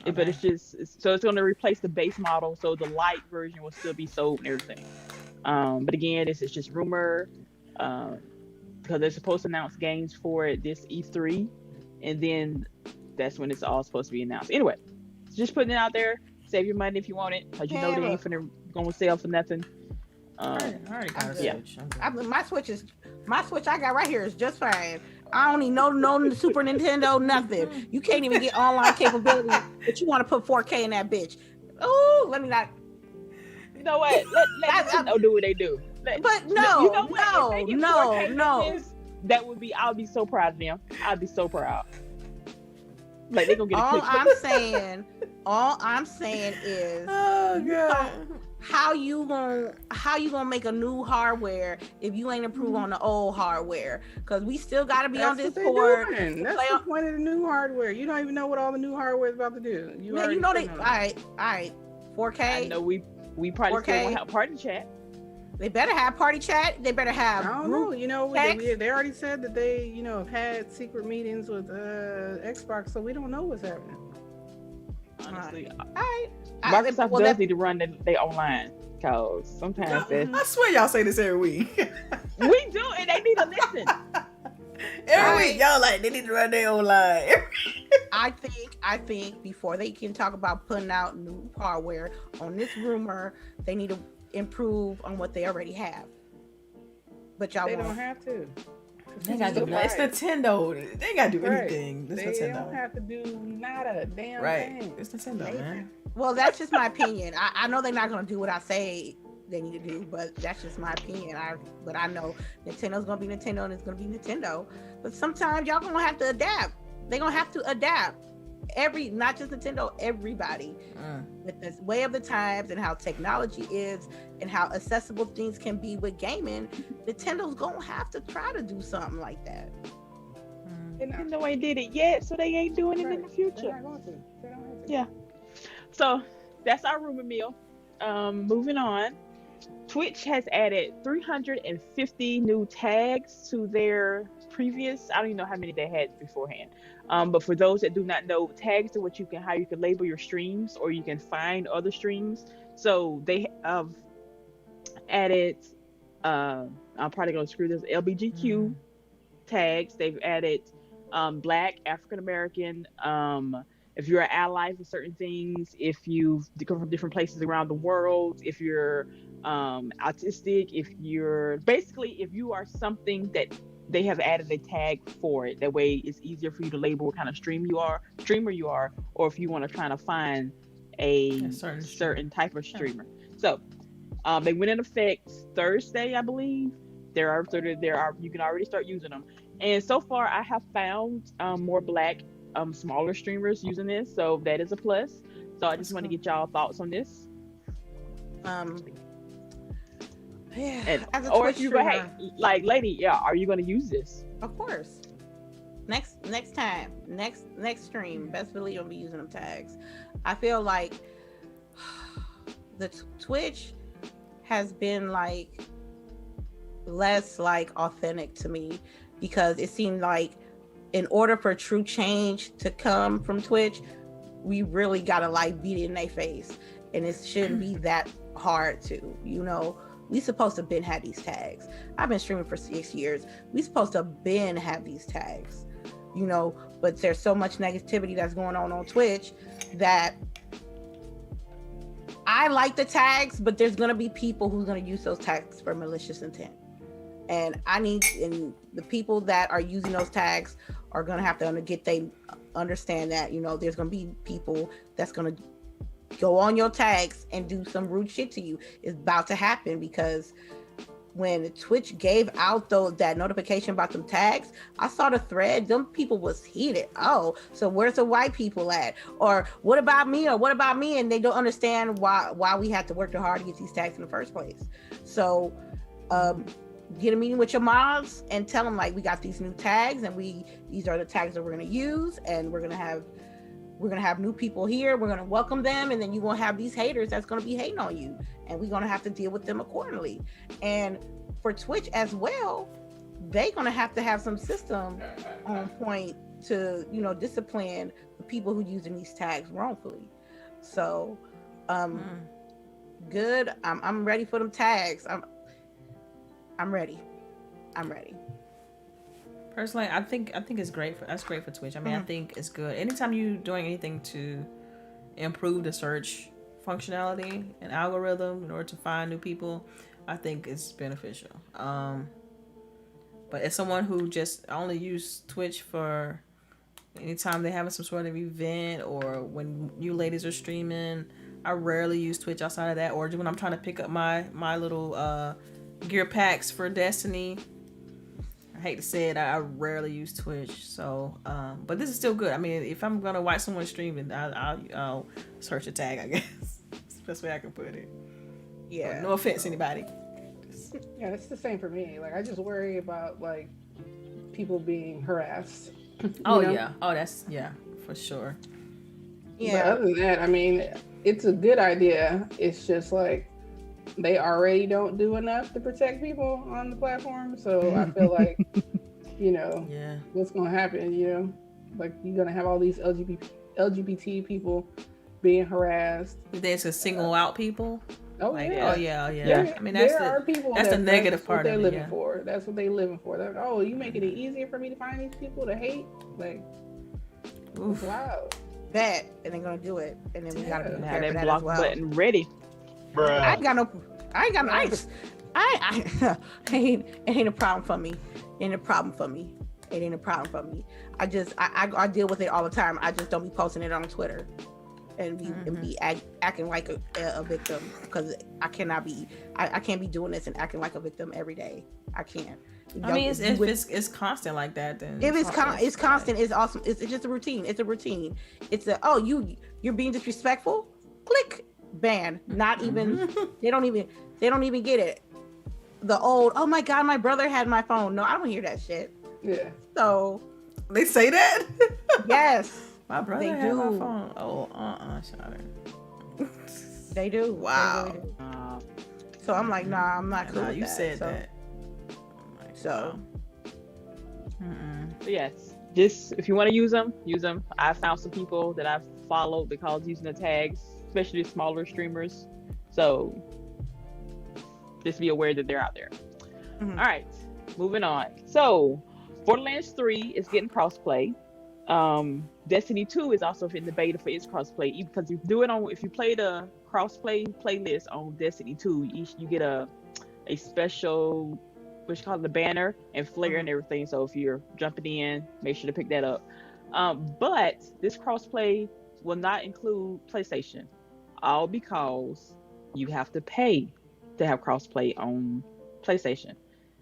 Okay. But it's going to replace the base model, so the light version will still be sold and everything. But again, this is just rumor because they're supposed to announce games for it this E3, and then that's when it's all supposed to be announced. Anyway, just putting it out there. Save your money if you want it, because you know they ain't gonna sell for nothing. I already got a Yeah. Switch. My Switch I got right here is just fine. I don't need no Super Nintendo, nothing. You can't even get online capability, but you want to put 4K in that bitch. Oh, let me not. You know what? Let Nintendo do what they do. But no, you know what? If they get 4K no. with this, that would be. I'll be so proud of them. I'd be so proud. Like they're gonna get a All quick. I'm saying is, Oh god. how you gonna make a new hardware if you ain't improve on the old hardware? Because we still got to be on That's what Discord. they're doing. That's the point of the new hardware. You don't even know what all the new hardware is about to do. Man, you know they. All right, 4K. I know we probably 4K. still won't have party chat. They better have party chat. They better have. I don't group know. You know, text. they already said that they, have had secret meetings with Xbox, so we don't know what's happening. Honestly, All right. Microsoft well, does need to run they online, cause sometimes I swear y'all say this every week. we do, and they need to listen. Every week, y'all like they need to run their own line. I think before they can talk about putting out new hardware on this rumor, they need to improve on what they already have. But y'all They won't. don't have to. They gotta do that. It's Nintendo. They ain't gotta do anything. It's They Nintendo. don't have to do not a damn Right. thing. It's Nintendo, man. Well, that's just my opinion. I know they're not gonna do what I say they need to do, but that's just my opinion. But I know Nintendo's gonna be Nintendo and it's gonna be Nintendo. But sometimes y'all gonna have to adapt. They're gonna have to adapt. Not just Nintendo, everybody. With this way of the times and how technology is and how accessible things can be with gaming, Nintendo's gonna have to try to do something like that. Nintendo ain't did it yet, so they ain't doing it in the They're future. not going to. They don't have to. Yeah. So that's our rumor mill. Moving on. Twitch has added 350 new tags to their previous. I don't even know how many they had beforehand. But for those that do not know, tags are how you can label your streams, or you can find other streams. So they have added. I'm probably gonna screw this. LBGQ tags. They've added Black, African American. If you're an ally for certain things, if you come from different places around the world, if you're autistic, if you are something that they have added a tag for it. That way it's easier for you to label what kind of streamer you are, or if you want to try to find a certain type of streamer. So they went in effect Thursday, I believe. There are you can already start using them. And so far I have found more Black smaller streamers using this, so that is a plus. So I just want to get y'all thoughts on this. Yeah, and, as a or Twitch if you streamer, like lady, are you going to use this? of course. Next time, next stream, best believe I'll be using them tags. I feel like the Twitch has been like less like authentic to me, because it seemed like in order for true change to come from Twitch, we really gotta like beat it in their face, and it shouldn't be that hard to, we supposed to been have these tags. I've been streaming for 6 years. We supposed to been have these tags, but there's so much negativity that's going on Twitch that I like the tags, but there's gonna be people who's gonna use those tags for malicious intent. And the people that are using those tags are gonna have to understand that, there's gonna be people that's gonna go on your tags and do some rude shit to you. It's about to happen, because when Twitch gave out that notification about them tags, I saw the thread. Them people was heated. Oh, so where's the white people at? Or what about me? Or what about me? And they don't understand why we have to work so hard to get these tags in the first place. So get a meeting with your moms and tell them, like, we got these new tags, and these are the tags that we're going to use, and we're going to have new people here. We're going to welcome them, and then you're going to have these haters that's going to be hating on you, and we're going to have to deal with them accordingly. And for Twitch as well, they're going to have some system on point to, discipline the people who using these tags wrongfully. So good. I'm ready for them tags. I'm ready. Personally, I think it's great. That's great for Twitch. I mean, I think it's good. Anytime you're doing anything to improve the search functionality and algorithm in order to find new people, I think it's beneficial. But as someone who just only use Twitch for anytime they're having some sort of event, or when you ladies are streaming, I rarely use Twitch outside of that, or when I'm trying to pick up my little gear packs for Destiny. I hate to say it, I rarely use Twitch. So but this is still good. I mean, if I'm gonna watch someone streaming, I'll search a tag, I guess. That's the best way I can put it. Yeah, but no offense anybody. Yeah, it's the same for me. Like, I just worry about like people being harassed. Yeah, that's for sure. Yeah, but other than that, I mean, it's a good idea. It's just like they already don't do enough to protect people on the platform. So I feel like, what's going to happen, like you're going to have all these LGBT people being harassed. There's a single out people. Oh, like, yeah. I mean, that's the negative part of it. Living for. That's what they're living for. They're like, oh, you making it easier for me to find these people to hate? Like, oof. Wow. Bet, and they're gonna do it, and then we gotta be prepared for that block as well. Button ready. Bruh. I ain't a problem for me. It ain't a problem for me. I deal with it all the time. I just don't be posting it on Twitter and be acting like a victim, because I can't be doing this and acting like a victim every day. I can't. I mean, if it's constant like that, then if it's constant, it's awesome. It's just a routine. It's a routine. It's you're being disrespectful. Click ban. Not even they don't even get it. The old, oh my god, my brother had my phone. No, I don't hear that shit. Yeah. So they say that. Yes, my brother had my phone. Oh, shut it. They do. Wow. They really do. So I'm like, nah, I'm not cool Nah, with you that. said so, that. So, But yes, just if you want to use them, use them. I found some people that I've followed because using the tags, especially smaller streamers. So just be aware that they're out there. Mhm. All right, moving on. So Borderlands 3 is getting crossplay. Destiny 2 is also in the beta for its crossplay, because if you play the crossplay playlist on Destiny 2, you get a special, what you call it, the banner and flare and everything. So if you're jumping in, make sure to pick that up. But this crossplay will not include PlayStation, all because you have to pay to have crossplay on PlayStation.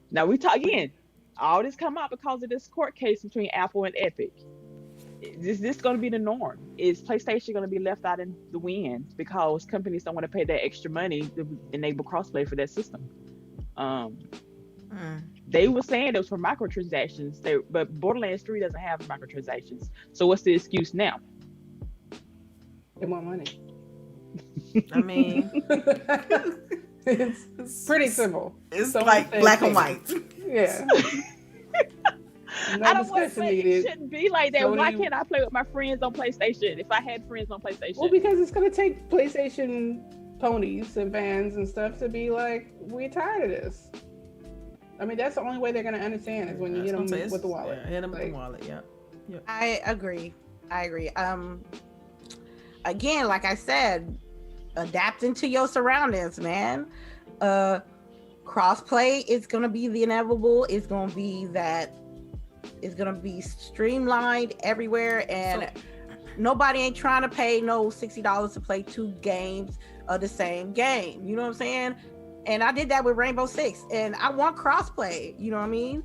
Now we talk again. All this come out because of this court case between Apple and Epic. Is this going to be the norm? Is PlayStation going to be left out in the wind because companies don't want to pay that extra money to enable crossplay for that system? They were saying it was for microtransactions, but Borderlands 3 doesn't have microtransactions. So what's the excuse now? They want money. I mean, it's pretty simple. It's So like black and white. Yeah. No I don't want to discussion say needed. it shouldn't be like that. Sony- Why can't I play with my friends on PlayStation if I had friends on PlayStation? Well, because it's gonna take PlayStation ponies and fans and stuff to be like, we're tired of this. I mean, that's the only way they're gonna understand is when you hit them with the wallet. Yeah, hit them with the wallet. Yeah. I agree. Again, like I said, adapting to your surroundings, man. Crossplay is gonna be the inevitable. It's gonna be that. It's gonna be streamlined everywhere, and nobody ain't trying to pay no $60 to play 2 games of the same game. You know what I'm saying? And I did that with Rainbow Six, and I want crossplay. You know what I mean?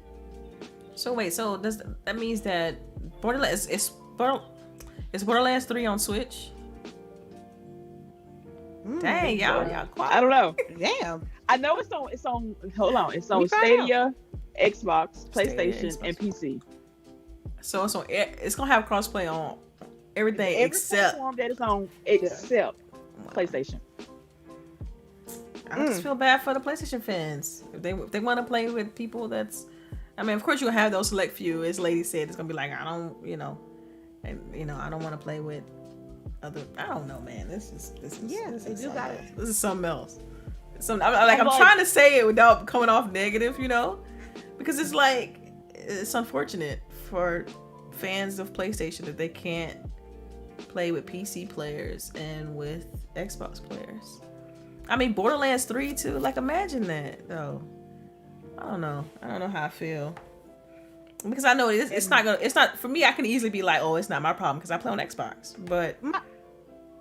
So wait, so that means that Borderlands is Borderlands 3 on Switch? Dang, y'all quiet. I don't know. Damn. I know it's on. Hold on, it's on We found Stadia, Xbox, PlayStation, Xbox. and PC. So it's gonna have crossplay on everything Every except. platform that is on except PlayStation. I just feel bad for the PlayStation fans. If they want to play with people that's, I mean, of course you have those select few. As Lady said, it's gonna be like, I don't, I don't want to play with other. I don't know, man. This is something else. I'm trying to say it without coming off negative, because it's like, it's unfortunate for fans of PlayStation that they can't play with PC players and with Xbox players. I mean, Borderlands 3 too. Like, imagine that though. I don't know how I feel, because I know it's not for me. I can easily be like, oh, it's not my problem because I play on Xbox. But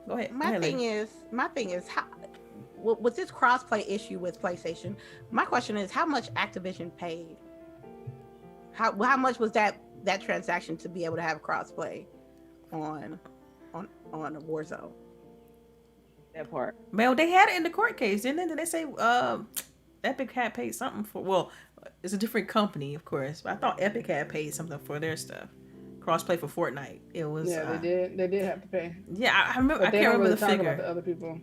go ahead. My thing is how, with this crossplay issue with PlayStation, my question is, how much Activision paid? How much was that transaction to be able to have crossplay on Warzone? That part. Well, they had it in the court case, didn't they? Did they say Epic had paid something for? Well, it's a different company, of course, but I thought Epic had paid something for their stuff. Crossplay for Fortnite. It was. Yeah, they did have to pay. Yeah, I remember. But I can't remember the talk figure. about the other people.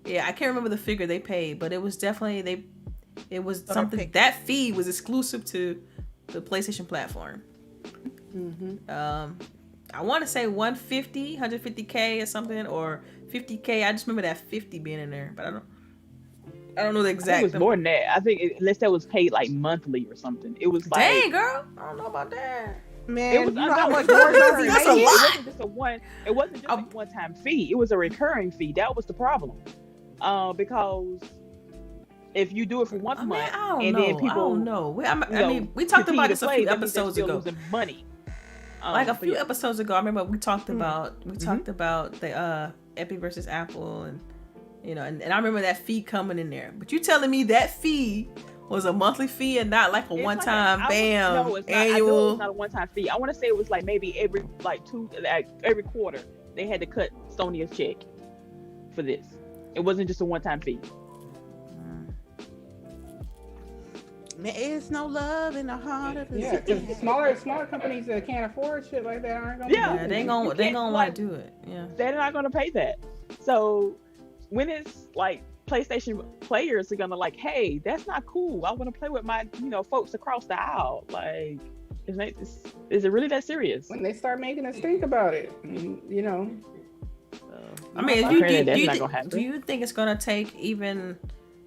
Yeah, I can't remember the figure they paid, but it was definitely it was something. That fee was exclusive to the PlayStation platform. I want to say 150K or something, or 50K. I just remember that 50 being in there, but I don't know the exact. It was more than that. I think unless that was paid like monthly or something. It was like, dang, girl, I don't know about that. Man, it was, you know how much Warzone that's a lot. It wasn't just a one-time fee. It was a recurring fee. That was the problem. Because if you do it for one month, then people, I don't know. I mean, we talked about this a few episodes ago. Losing money. Like a few episodes ago, I remember we talked about the Epic versus Apple, and and I remember that fee coming in there. But you telling me that fee was a monthly fee and not like a one-time annual? annual? It's not a one-time fee. I want to say it was like maybe every quarter they had to cut Sony's check for this. It wasn't just a one-time fee. There is no love in the heart of the city. Because smaller companies that can't afford shit like that aren't gonna. Yeah, they gonna want to do it. Yeah, they're not gonna pay that. So when it's like PlayStation players are gonna like, hey, that's not cool. I want to play with my, folks across the aisle. Like, is it really that serious? When they start making us think about it, I mean, do you think it's gonna take even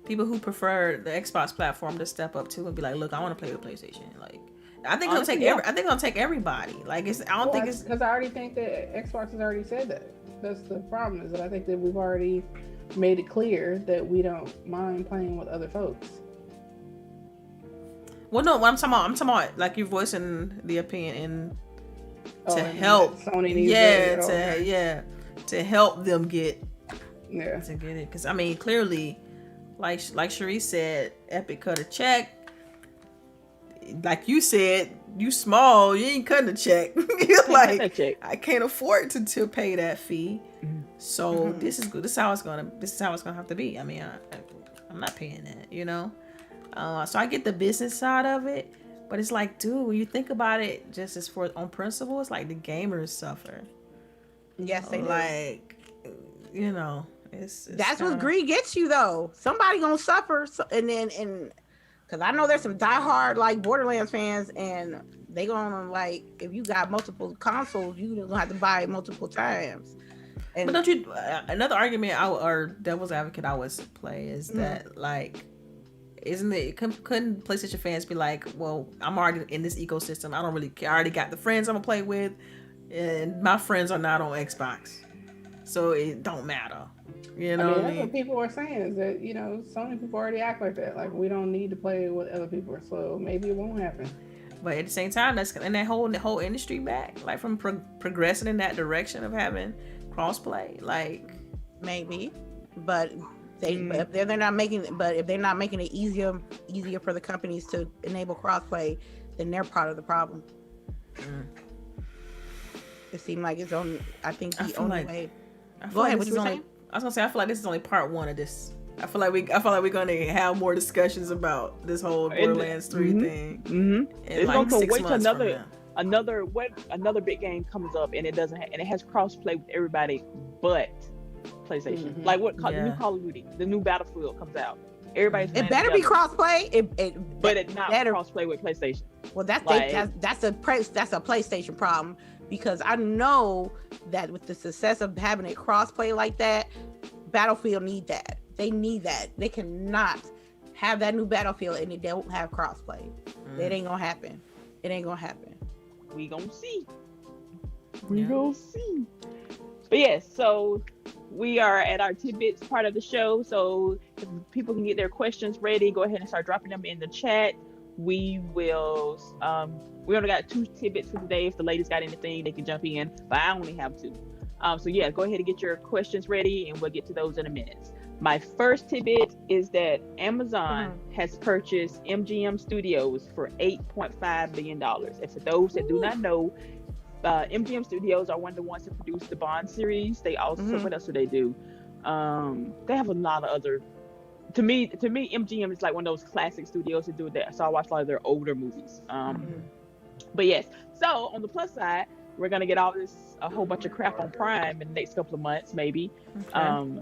people who prefer the Xbox platform to step up too and be like, look, I want to play with PlayStation? Like, I think it'll take I think it'll take everybody. Like, I don't think it's because I already think that Xbox has already said that. That's the problem, is that I think that we've already made it clear that we don't mind playing with other folks. Well, no, I'm talking about like you're voicing the opinion to help Sony needs to help them get to get it. Because I mean, clearly, like CHAREECE said, Epic cut a check. Like you said, you small, you ain't cutting a check. You're like, I can't afford to pay that fee. Mm-hmm. So this is good. This is how it's gonna have to be. I mean, I'm not paying that, So I get the business side of it, but it's like, dude, when you think about it, just as for on principle, it's like the gamers suffer. Yes, they do. Like, it's that's what greed gets you though. Somebody gonna suffer, because I know there's some diehard like Borderlands fans, and they gonna like, if you got multiple consoles, you gonna have to buy it multiple times. But don't you? Another argument or devil's advocate I would play is that like, isn't it? Couldn't PlayStation fans be like, well, I'm already in this ecosystem. I don't really care. I already got the friends I'm gonna play with, and my friends are not on Xbox, so it don't matter. That's what people are saying, is that Sony people already act like that. Like, we don't need to play with other people, so maybe it won't happen. But at the same time, that's and that whole industry back, like from progressing in that direction of having crossplay, like maybe, but if they're not making it easier for the companies to enable crossplay, then they're part of the problem. It seemed like it's only. I think the only way. Go ahead. What you were saying? I was gonna say, I feel like this is only part one of this. I feel like we're gonna have more discussions about this whole Borderlands 3 thing. Mm-hmm. It's like gonna wait till another big game comes up and it doesn't and it has crossplay with everybody but PlayStation. Mm-hmm. Like the new Call of Duty, the new Battlefield comes out. Everybody's it better be crossplay. But it's not crossplay with PlayStation. Well, that's a PlayStation problem. Because I know that with the success of having it crossplay like that, Battlefield need that. They need that. They cannot have that new Battlefield and they don't have crossplay. It ain't gonna happen. It ain't gonna happen. We gonna see. We gonna see. But yes, so we are at our tidbits part of the show. So if people can get their questions ready, go ahead and start dropping them in the chat. We will. We only got 2 tidbits for today. If the ladies got anything, they can jump in. But I only have 2. So yeah, go ahead and get your questions ready, and we'll get to those in a minute. My first tidbit is that Amazon has purchased MGM Studios for $8.5 billion. And for those that do not know, MGM Studios are one of the ones that produce the Bond series. They also, what else do they do? They have a lot of other. To me, MGM is like one of those classic studios that do that. So I watch a lot of their older movies. But yes, so on the plus side, we're gonna get a whole bunch of crap on Prime in the next couple of months, maybe. Okay.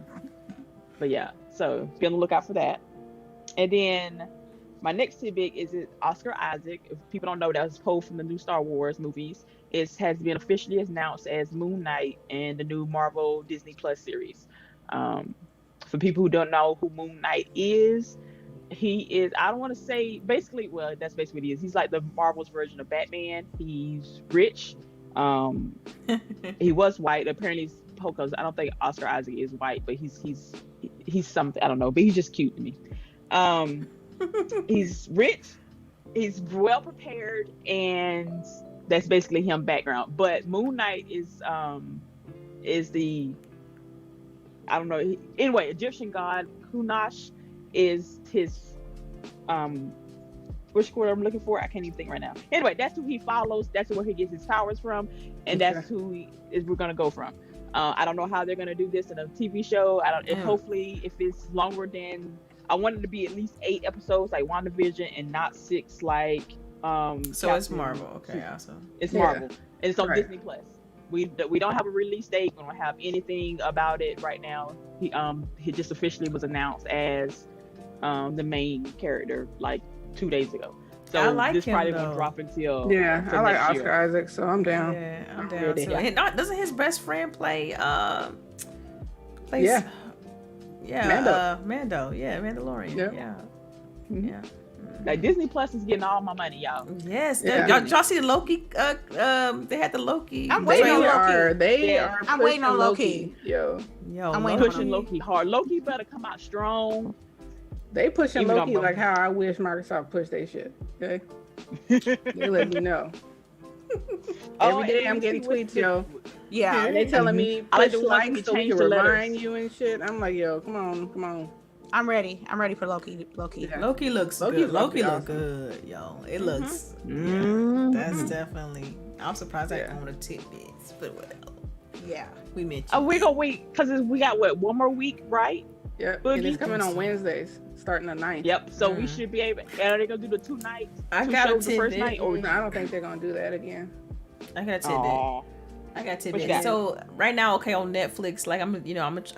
But yeah, so be on the lookout for that. And then my next tidbit is Oscar Isaac. If people don't know, that was pulled from the new Star Wars movies. It has been officially announced as Moon Knight in the new Marvel Disney Plus series. For people who don't know who Moon Knight is, he is, I don't want to say, basically, well, that's basically what he is. He's like the Marvel's version of Batman. He's rich. He was white. Apparently, because I don't think Oscar Isaac is white, but he's something, I don't know, but he's just cute to me. He's rich. He's well prepared, and that's basically him background. But Moon Knight is the, I don't know. Anyway, Egyptian god Kunash is his which word I'm looking for, I can't even think right now. Anyway, that's who he follows. That's where he gets his powers from, and that's who we're gonna go from. I don't know how they're gonna do this in a TV show. Hopefully, if it's longer than, I want it to be at least 8 episodes like WandaVision and not 6 like. So it's Marvel. Okay, awesome. It's Marvel, and it's on Disney Plus. We don't have a release date. We don't have anything about it right now. He just officially was announced as the main character like 2 days ago. So I like this him, probably though. won't drop until Yeah, I like next Oscar year. Isaac, so I'm down. Yeah, I'm down ready. too. Yeah. And doesn't his best friend play? Plays, Yeah. yeah, Mando. Yeah, Mandalorian. Yep. Yeah, Mhm. yeah. Like Disney Plus is getting all my money, y'all. Yes, Yeah. y'all see the Loki? They had the Loki. I'm waiting on Loki. They Yeah. are. I'm waiting on pushing Loki. Yo, Yo, I'm waiting on Pushing Loki hard. Loki better come out strong. they pushing Even Loki though- like how I wish Microsoft pushed their shit. Okay, they let me know. Oh, Every day and I'm getting see what's tweets, yo. Yeah. And they telling me I like push the ones that like so we change can the letters. remind you and shit. I'm like, yo, come on. I'm ready. I'm ready for Loki. Yeah. Loki looks Loki's good. Loki awesome. look good, yo. It looks. Mhm. That's definitely. I'm surprised I Yeah. own the tidbits, but whatever. Yeah. We mentioned. Oh, we're gonna wait because we got one more week, right? Yep, Boogie. and it's coming on Wednesdays, starting the 9th. Yep. So we Mhm. should be able. And are they gonna do the 2 nights? I Two got a shows the first tidbit. night, or No, I don't think they're gonna do that again. I got a tidbit. Aw. I got What you tidbits. got? So right now, okay, on Netflix, like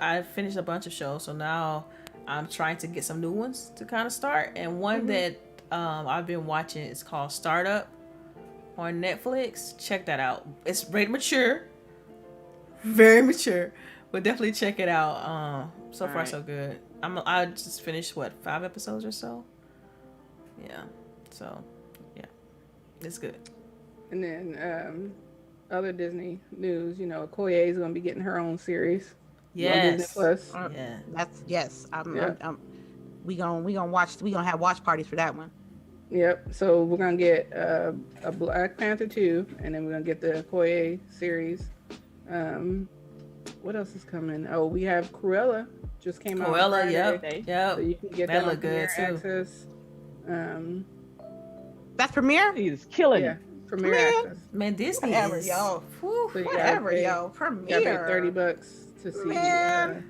I finished a bunch of shows, so now I'm trying to get some new ones to kind of start. And one that I've been watching is called Startup on Netflix. Check that out. It's rated mature, very mature, but definitely check it out. So far Alright. so good. I just finished 5 episodes or so. Yeah. So yeah, it's good. And then other Disney news, Okoye is gonna be getting her own series. On Disney Yes. Plus. Yeah. That's yes. Yeah. We gonna watch. We gonna have watch parties for that one. Yep. So we're gonna get a Black Panther 2, and then we're gonna get the Okoye series. What else is coming? Oh, we have Cruella just came out. on Cruella, Friday, yep, Friday. yep. So you can get That that on look good, Premiere too. Access. That's premiere. He's killing Yeah, it. Premiere Man. Access. Man, Disney Whatever, is. yo. Whew. So you gotta Whatever, pay- yo. You gotta Premiere. pay $30 to see Man.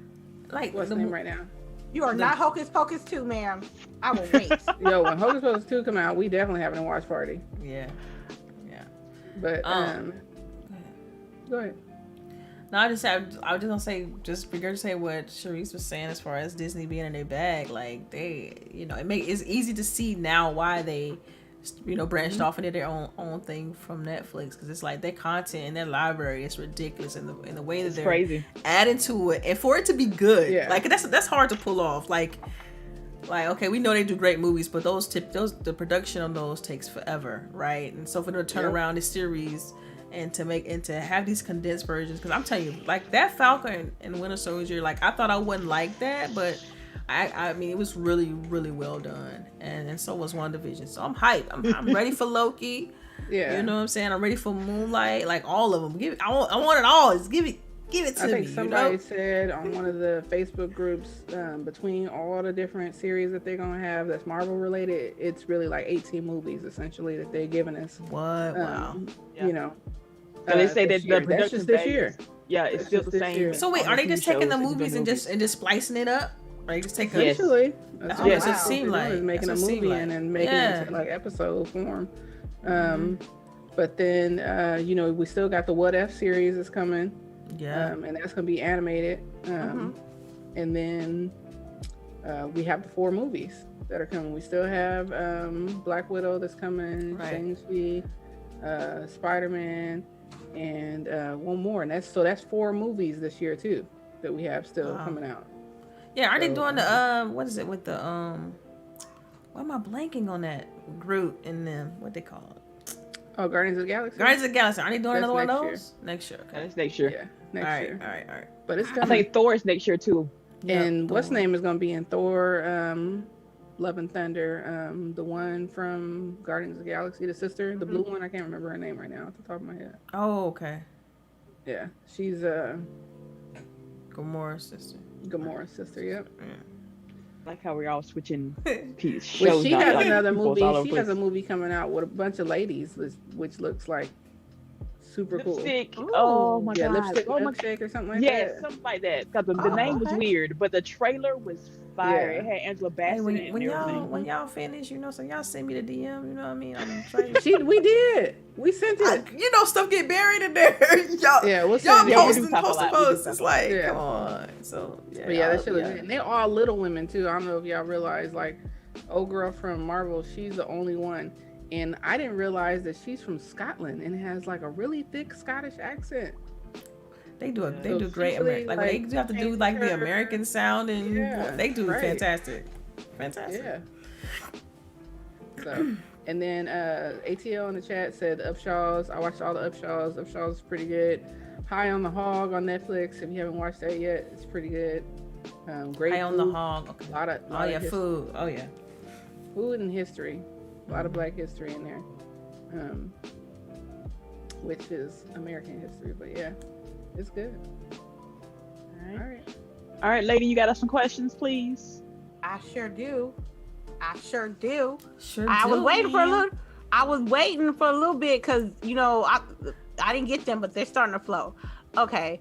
Like what's the the name right now. You are The- not Hocus Pocus 2, ma'am. I will wait. Yo, when Hocus Pocus 2 come out, we definitely having a watch party. Yeah. But Um, go ahead. No, I was just gonna say, just regurgitate what Charisse was saying as far as Disney being in their bag. Like they, it's easy to see now why they, branched off into their own thing from Netflix, because it's like their content and their library is ridiculous in the way that It's they're crazy. adding to it, and for it to be good, Yeah. like that's hard to pull off. Like okay, we know they do great movies, but the production on those takes forever, right? And so for them to turn Yep. around this series and to have these condensed versions, because I'm telling you, like that Falcon and Winter Soldier, like I thought I wouldn't like that, but I mean it was really, really well done, and so was WandaVision. So I'm hyped. I'm ready for Loki. Yeah. You know what I'm saying? I'm ready for Moonlight. Like all of them. I want it all. Just give it to I me. think somebody said on one of the Facebook groups, between all the different series that they're gonna have that's Marvel related, it's really like 18 movies essentially that they're giving us. What? Wow. Yeah. You know. So they say this that year. the That's production just this value year. is- Yeah, it's That's still just the this same. year. So wait, on are they TV just taking shows the as movies and movies. just splicing it up? Or they just take a Yes. Essentially, That's what it what seemed they're doing like. is making a That's what it seemed movie like. and then making Yeah. it into like episode form. But then we still got the What If series is coming. Yeah. And that's gonna be animated. And then we have the 4 movies that are coming. We still have Black Widow that's coming, Right. Shang-Chi, Spider-Man, and one more. And that's 4 movies this year too that we have still Wow. coming out. Yeah, are they So, doing the what is it with the why am I blanking on that Groot and them? What they call it? Oh, Guardians of the Galaxy. Guardians of the Galaxy. Are they doing That's another one of next year. those? Next year. Okay. That's next year. Yeah, All next right. year. All right. But it's I coming. think Thor is next year too. And what's Thor. name is gonna be in Thor, Love and Thunder, the one from Guardians of the Galaxy, the sister, the blue one. I can't remember her name right now off the top of my head. Oh, okay. Yeah, she's Gamora's sister. Gamora's sister. Yep. Like how we're all switching Which shows she now. has Like, another people's movie. all over She the has a place. movie coming out with a bunch of ladies, which looks like super cool. Lipstick. Ooh. Oh my Yeah, god. lipstick Oh my. milkshake or something like Yes, that. something like that. Because the name was okay. weird, but the trailer was fire. Yeah. It had Angela Hey, Bassett in it when and y'all everything. finish, so y'all send me the DM. You know what I mean? I'm trying. We did. We sent it. Stuff get buried in there. y'all, Yeah, we'll y'all send it. Yeah, we do posting, talk a posting lot. We do posts. talk It's a lot. like, Yeah. come on. So yeah, But yeah, that y'all- shit was good. And they're all little women too. I don't know if y'all realize, like, old girl from Marvel, she's the only one. And I didn't realize that she's from Scotland and has like a really thick Scottish accent. They do So great. she really, Like when they do have to do like the her- American sound, and Yeah, they do right. fantastic. Yeah. So, and then ATL in the chat said Upshaws. I watched all the Upshaws. Upshaws is pretty good. High on the Hog on Netflix. If you haven't watched that yet, it's pretty good. Great. High on the Hog. Okay. A lot of Food. Oh yeah. Food and history. A lot of Black history in there. Which is American history, but yeah, it's good. All All right. right. All right, lady, you got us some questions, please. I sure do. I sure do. Sure. I was do, waiting for a man. little. I was waiting for a little bit because I didn't get them, but they're starting to flow. Okay.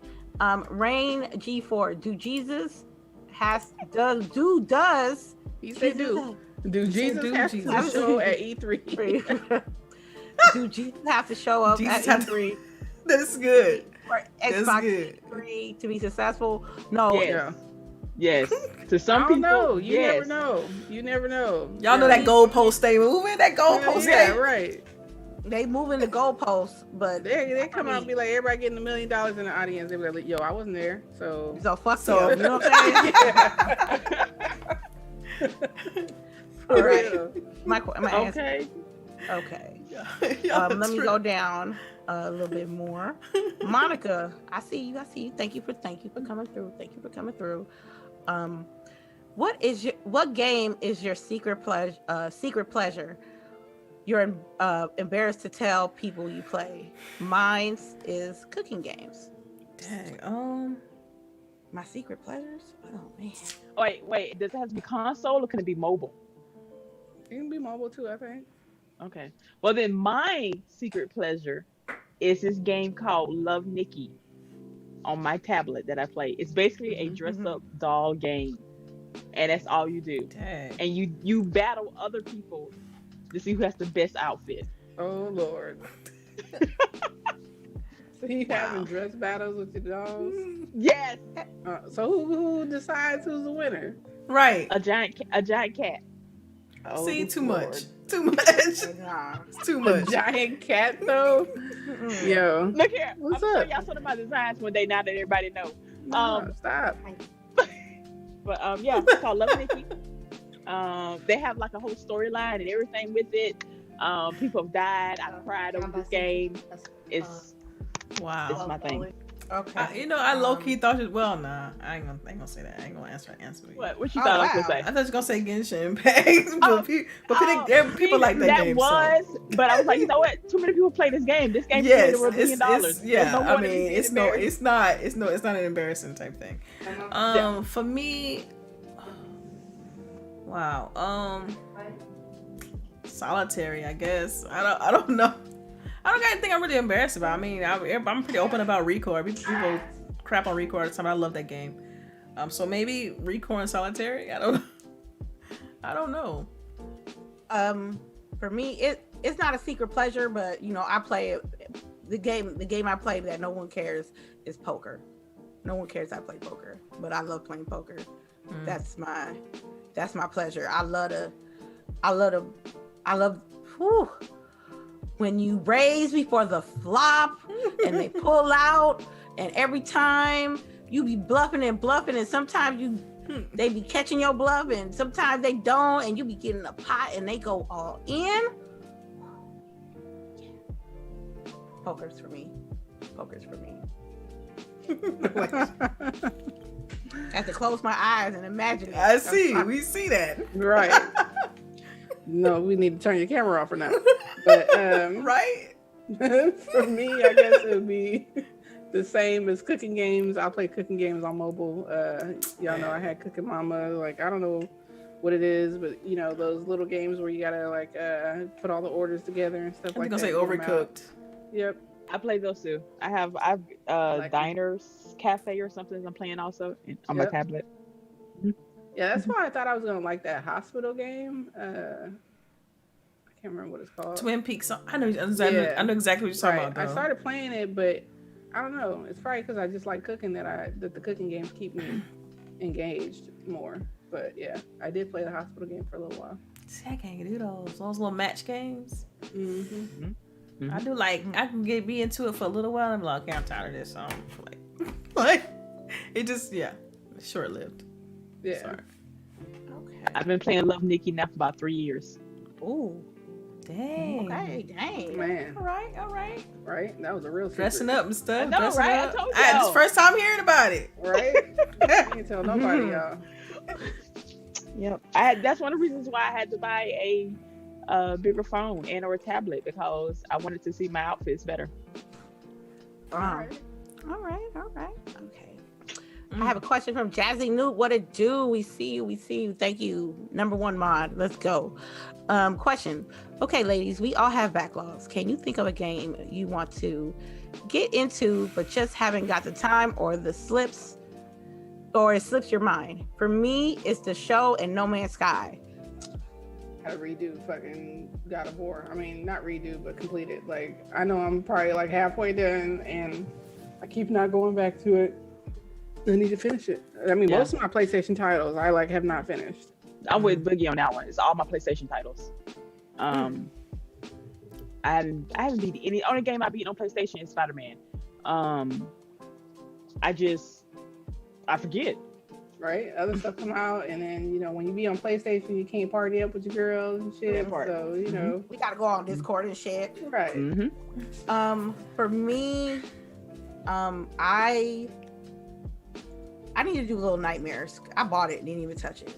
Rain G4. Do Jesus does He said Jesus do Jesus do have Jesus. to show at E3? do Jesus have to show up Jesus at have to- E3 That's good. for That's Xbox good. E3 to be successful? No. Yes. Yeah. Yes. To I some don't people, know. You yes. never know. You never know. Y'all know that goalpost stay moving. That goalpost Yeah, stay. right. They moving the goalposts, but They come out and be like, everybody getting $1 million in the audience. They be like, yo, I wasn't there, so. so fuck So- you. You know what I'm saying? For All right. real. My answer. Okay. Okay. Y'all Let me trip. go down a little bit more. Monica, I see you. Thank you for coming through. What game is your secret pleasure? You're embarrassed to tell people you play. Mine is cooking games. Dang. My secret pleasures? Oh man. Wait. Does it have to be console or can it be mobile? It can be mobile too, I think. Okay. Well, then my secret pleasure is this game called Love Nikki on my tablet that I play. It's basically a dress-up doll game, and that's all you do. Dang. And you battle other people to see who has the best outfit. Oh, Lord. So you having dress battles with your dolls? Yes, So who decides who's the winner? Right. a giant cat. Oh, See, too Lord. much. Too much. Nah. It's too A much. giant cat, though? Yo. Look here, What's I'm up? showing y'all some of my designs one day now that everybody know. No, stop. But yeah, it's called Love Nikki. They have like a whole storyline and everything with it. People have died. I cried over this game. It's Wow. my thing. Okay. I low key thought you. Well, nah, I ain't gonna say that. I ain't gonna answer you. What you Oh, thought I was wow. gonna I say? thought you were gonna say Genshin Impact, Oh, there are people like that game. was, but I was like, you know what? Too many people play this game. This game Yes, is $1 billion. it's yeah. There's no I wonder mean, people it's get embarrassed. it's not an embarrassing type thing. Yeah. For me, wow. Solitary, I guess. I don't know. I don't got anything I'm really embarrassed about. I mean, I'm pretty open about Recore. People crap on Recore all the time. I love that game. So maybe Recore and Solitary. I don't know. For me, it's not a secret pleasure, but I play it. The game I play that no one cares is poker. No one cares I play poker, but I love playing poker. That's my pleasure. I love whew, when you raise before the flop and they pull out, and every time you be bluffing, and sometimes they be catching your bluff, and sometimes they don't, and you be getting a pot and they go all in. Poker's for me. I have to close my eyes and imagine it. I see. We see that. Right. No, we need to turn your camera off for now. But Right? for me, I guess it would be the same as cooking games. I play cooking games on mobile. Y'all know I had Cooking Mama. Like, I don't know what it is, but those little games where you gotta like put all the orders together and stuff I'm like gonna that. say get 'em out. Overcooked. Yep. I play those too. I've Like 'em. Diners Cafe or something I'm playing also on my Yep. tablet. Yeah, that's why I thought I was gonna like that hospital game. I can't remember what it's called. Twin Peaks. I know exactly. Yeah. I know exactly what you're talking Right. about. I Though. started playing it, but I don't know. It's probably because I just like cooking that the cooking games keep me engaged more. But yeah, I did play the hospital game for a little while. See, I can't do those little match games. Mm-hmm. I do like I can be into it for a little while. I'm like, okay, I'm tired of this. So I'm like it just short lived. Yeah. Sorry. Okay. I've been playing Love Nikki now for about 3 years. Ooh. Dang. Okay. Dang. Man, All right. right? That was a real secret. Dressing up and stuff. I know, dressing right? I up. told This y'all. first time hearing about it. Right? I ain't tell nobody, y'all. Yep. That's one of the reasons why I had to buy a bigger phone and or a tablet, because I wanted to see my outfits better. All right. Okay. I have a question from Jazzy Newt. What it do? We see you. Thank you. Number one mod. Let's go. Question. Okay, ladies, we all have backlogs. Can you think of a game you want to get into but just haven't got the time, or it slips your mind? For me, it's The Show and No Man's Sky. Gotta redo fucking God of War. I mean, not redo, but complete it. Like, I know I'm probably like halfway done, and I keep not going back to it. I need to finish it. I mean, most of my PlayStation titles I like have not finished. I'm with Boogie on that one. It's all my PlayStation titles. I haven't beat any. Only game I beat on PlayStation is Spider-Man. I forget. Right? Other stuff come out, and then when you be on PlayStation, you can't party up with your girls and shit. That part. So We gotta go on Discord and shit. right. Mm-hmm. For me, I need to do Little Nightmares. I bought it, didn't even touch it.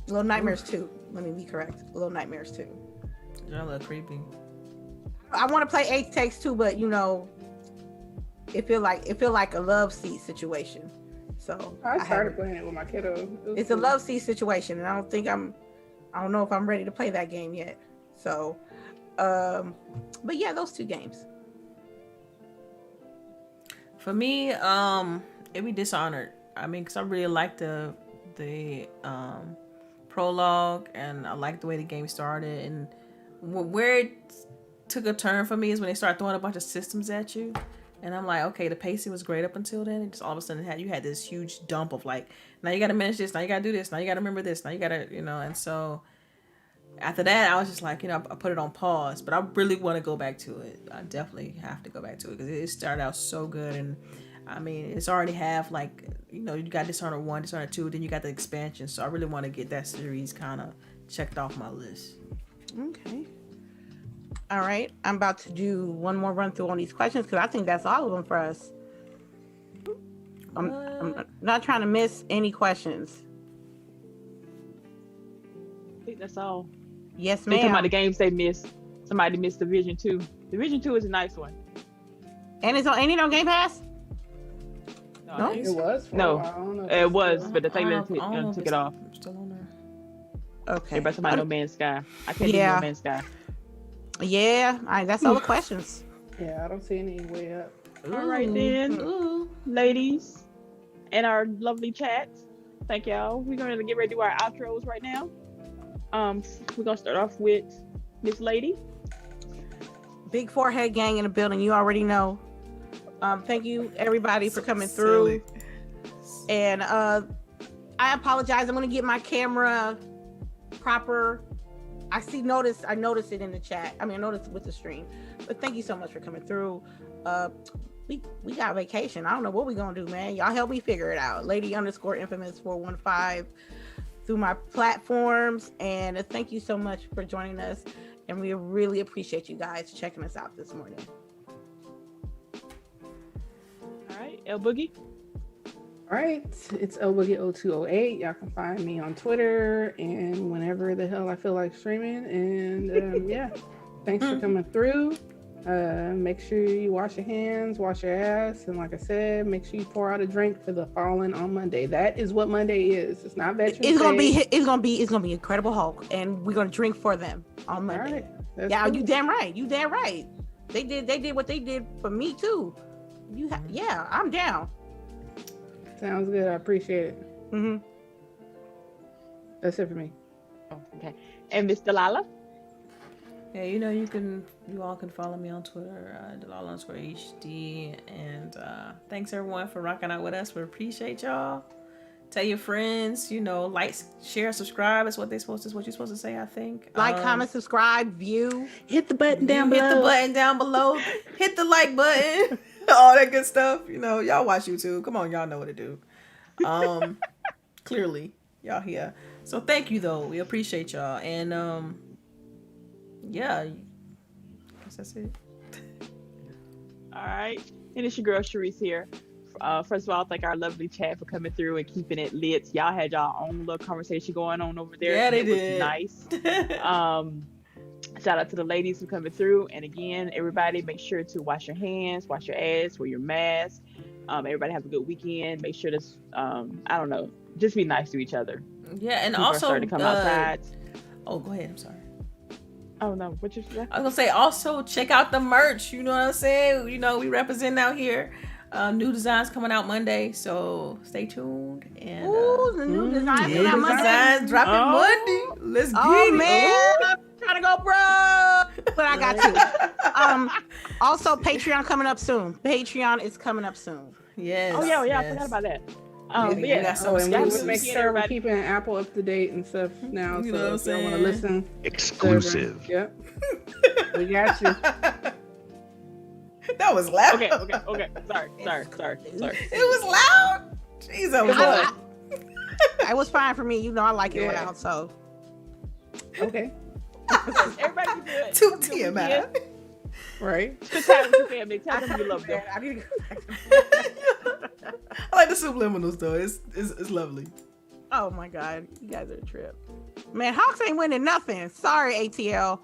Little Nightmares 2. Let me be correct. Little Nightmares 2. You're a little creepy. I want to play 8 Takes Two, but it feel like a love seat situation. So I started playing it with my kiddo. It's a love seat situation, and I don't know if I'm ready to play that game yet. So, but yeah, those 2 games. For me, it'd be Dishonored. I mean, because I really like the prologue, and I like the way the game started. And where it took a turn for me is when they started throwing a bunch of systems at you. And I'm like, okay, the pacing was great up until then. And just all of a sudden you had this huge dump of like, now you got to manage this, now you got to do this, now you got to remember this, now you got to, and so after that, I was just like, I put it on pause, but I really want to go back to it. I definitely have to go back to it because it started out so good. And I mean, it's already have like, you got Dishonored 1, Dishonored 2, then you got the expansion. So I really want to get that series kind of checked off my list. Okay. All right. I'm about to do one more run through on these questions because I think that's all of them for us. I'm not trying to miss any questions. I think that's all. Yes, They talking ma'am. about the games they missed. Somebody missed Division 2. Division 2 is a nice one. And ain't it on Game Pass? No? It was. For No. a while. I don't know if It it's was, still- but the thing I that don't know if took it's it off. still on there. Okay. Everybody talking about No Man's Sky. I can't do Yeah. No Man's Sky. Yeah, that's all the questions. Yeah, I don't see any way up. All right then, ladies, and our lovely chat. Thank y'all. We're going to get ready to do our outros right now. We're gonna start off with Miss Lady. Big forehead gang in the building. You already know. Thank you everybody for coming through. And I apologize. I'm gonna get my camera proper. I noticed it in the chat. I noticed it with the stream. But thank you so much for coming through. We got vacation. I don't know what we're gonna do, man. Y'all help me figure it out. Lady_infamous415 through my platforms. And thank you so much for joining us. And we really appreciate you guys checking us out this morning. All right, LBOOGIE. All right, it's LBOOGIE0208. Y'all can find me on Twitter and whenever the hell I feel like streaming. And yeah, thanks for coming through. Make sure you wash your hands, wash your ass, and like I said, make sure you pour out a drink for the fallen on Monday. That is what Monday is. It's not Veterans Day. It's gonna be Incredible Hulk, and we're gonna drink for them on Monday. All right. Yeah, cool. you damn right. They did what they did for me too. Yeah, I'm down. Sounds good. I appreciate it. Mm-hmm. That's it for me. Oh, okay. And Miss Delilah? Yeah, you all can follow me on Twitter, Delilah_HD. And thanks everyone for rocking out with us. We appreciate y'all. Tell your friends, like, share, subscribe. That's what you're supposed to say, I think. Like, comment, subscribe, view. Hit the button down below. Hit the button down below. Hit the like button. All that good stuff. Y'all watch YouTube. Come on, y'all know what to do. Clearly, y'all here. So thank you, though. We appreciate y'all. And, yeah. I guess that's it. All right. And it's your girl, CHAREECE here. First of all, thank our lovely chat for coming through and keeping it lit. Y'all had y'all own little conversation going on over there. Yeah, they it did. Was nice. Shout out to the ladies who coming through. And again, everybody, make sure to wash your hands, wash your ass, wear your mask. Everybody have a good weekend. Make sure to, I don't know, just be nice to each other. Yeah, and People also, are starting to come outside. Oh, go ahead. I'm sorry. Oh no, what you say? I was gonna say, also check out the merch. You know what I'm saying? We represent out here. New designs coming out Monday, so stay tuned. And the new designs new coming out Monday. designs dropping Monday. Let's get it. Man, I'm trying to go broke, but I got to. Also, Patreon coming up soon. Patreon is coming up soon. Yes. Oh yeah, yes. I forgot about that. We But yeah, got some And exclusives. we'll make sure we're keeping Apple up to date and stuff now. You know what I'm So if you want to saying? listen, Exclusive. Yep. We got you. That was loud. Okay. Sorry. It was loud. Jeez, I'm It was fine for me. I like it Yeah. loud, so. Okay. Everybody be good. Too Have a good TMI. weekend. Right. Good time with your family. Tell them you love them. I need to go back to I like the subliminals though. It's lovely. Oh my God. You guys are a trip. Man, Hawks ain't winning nothing. Sorry, ATL.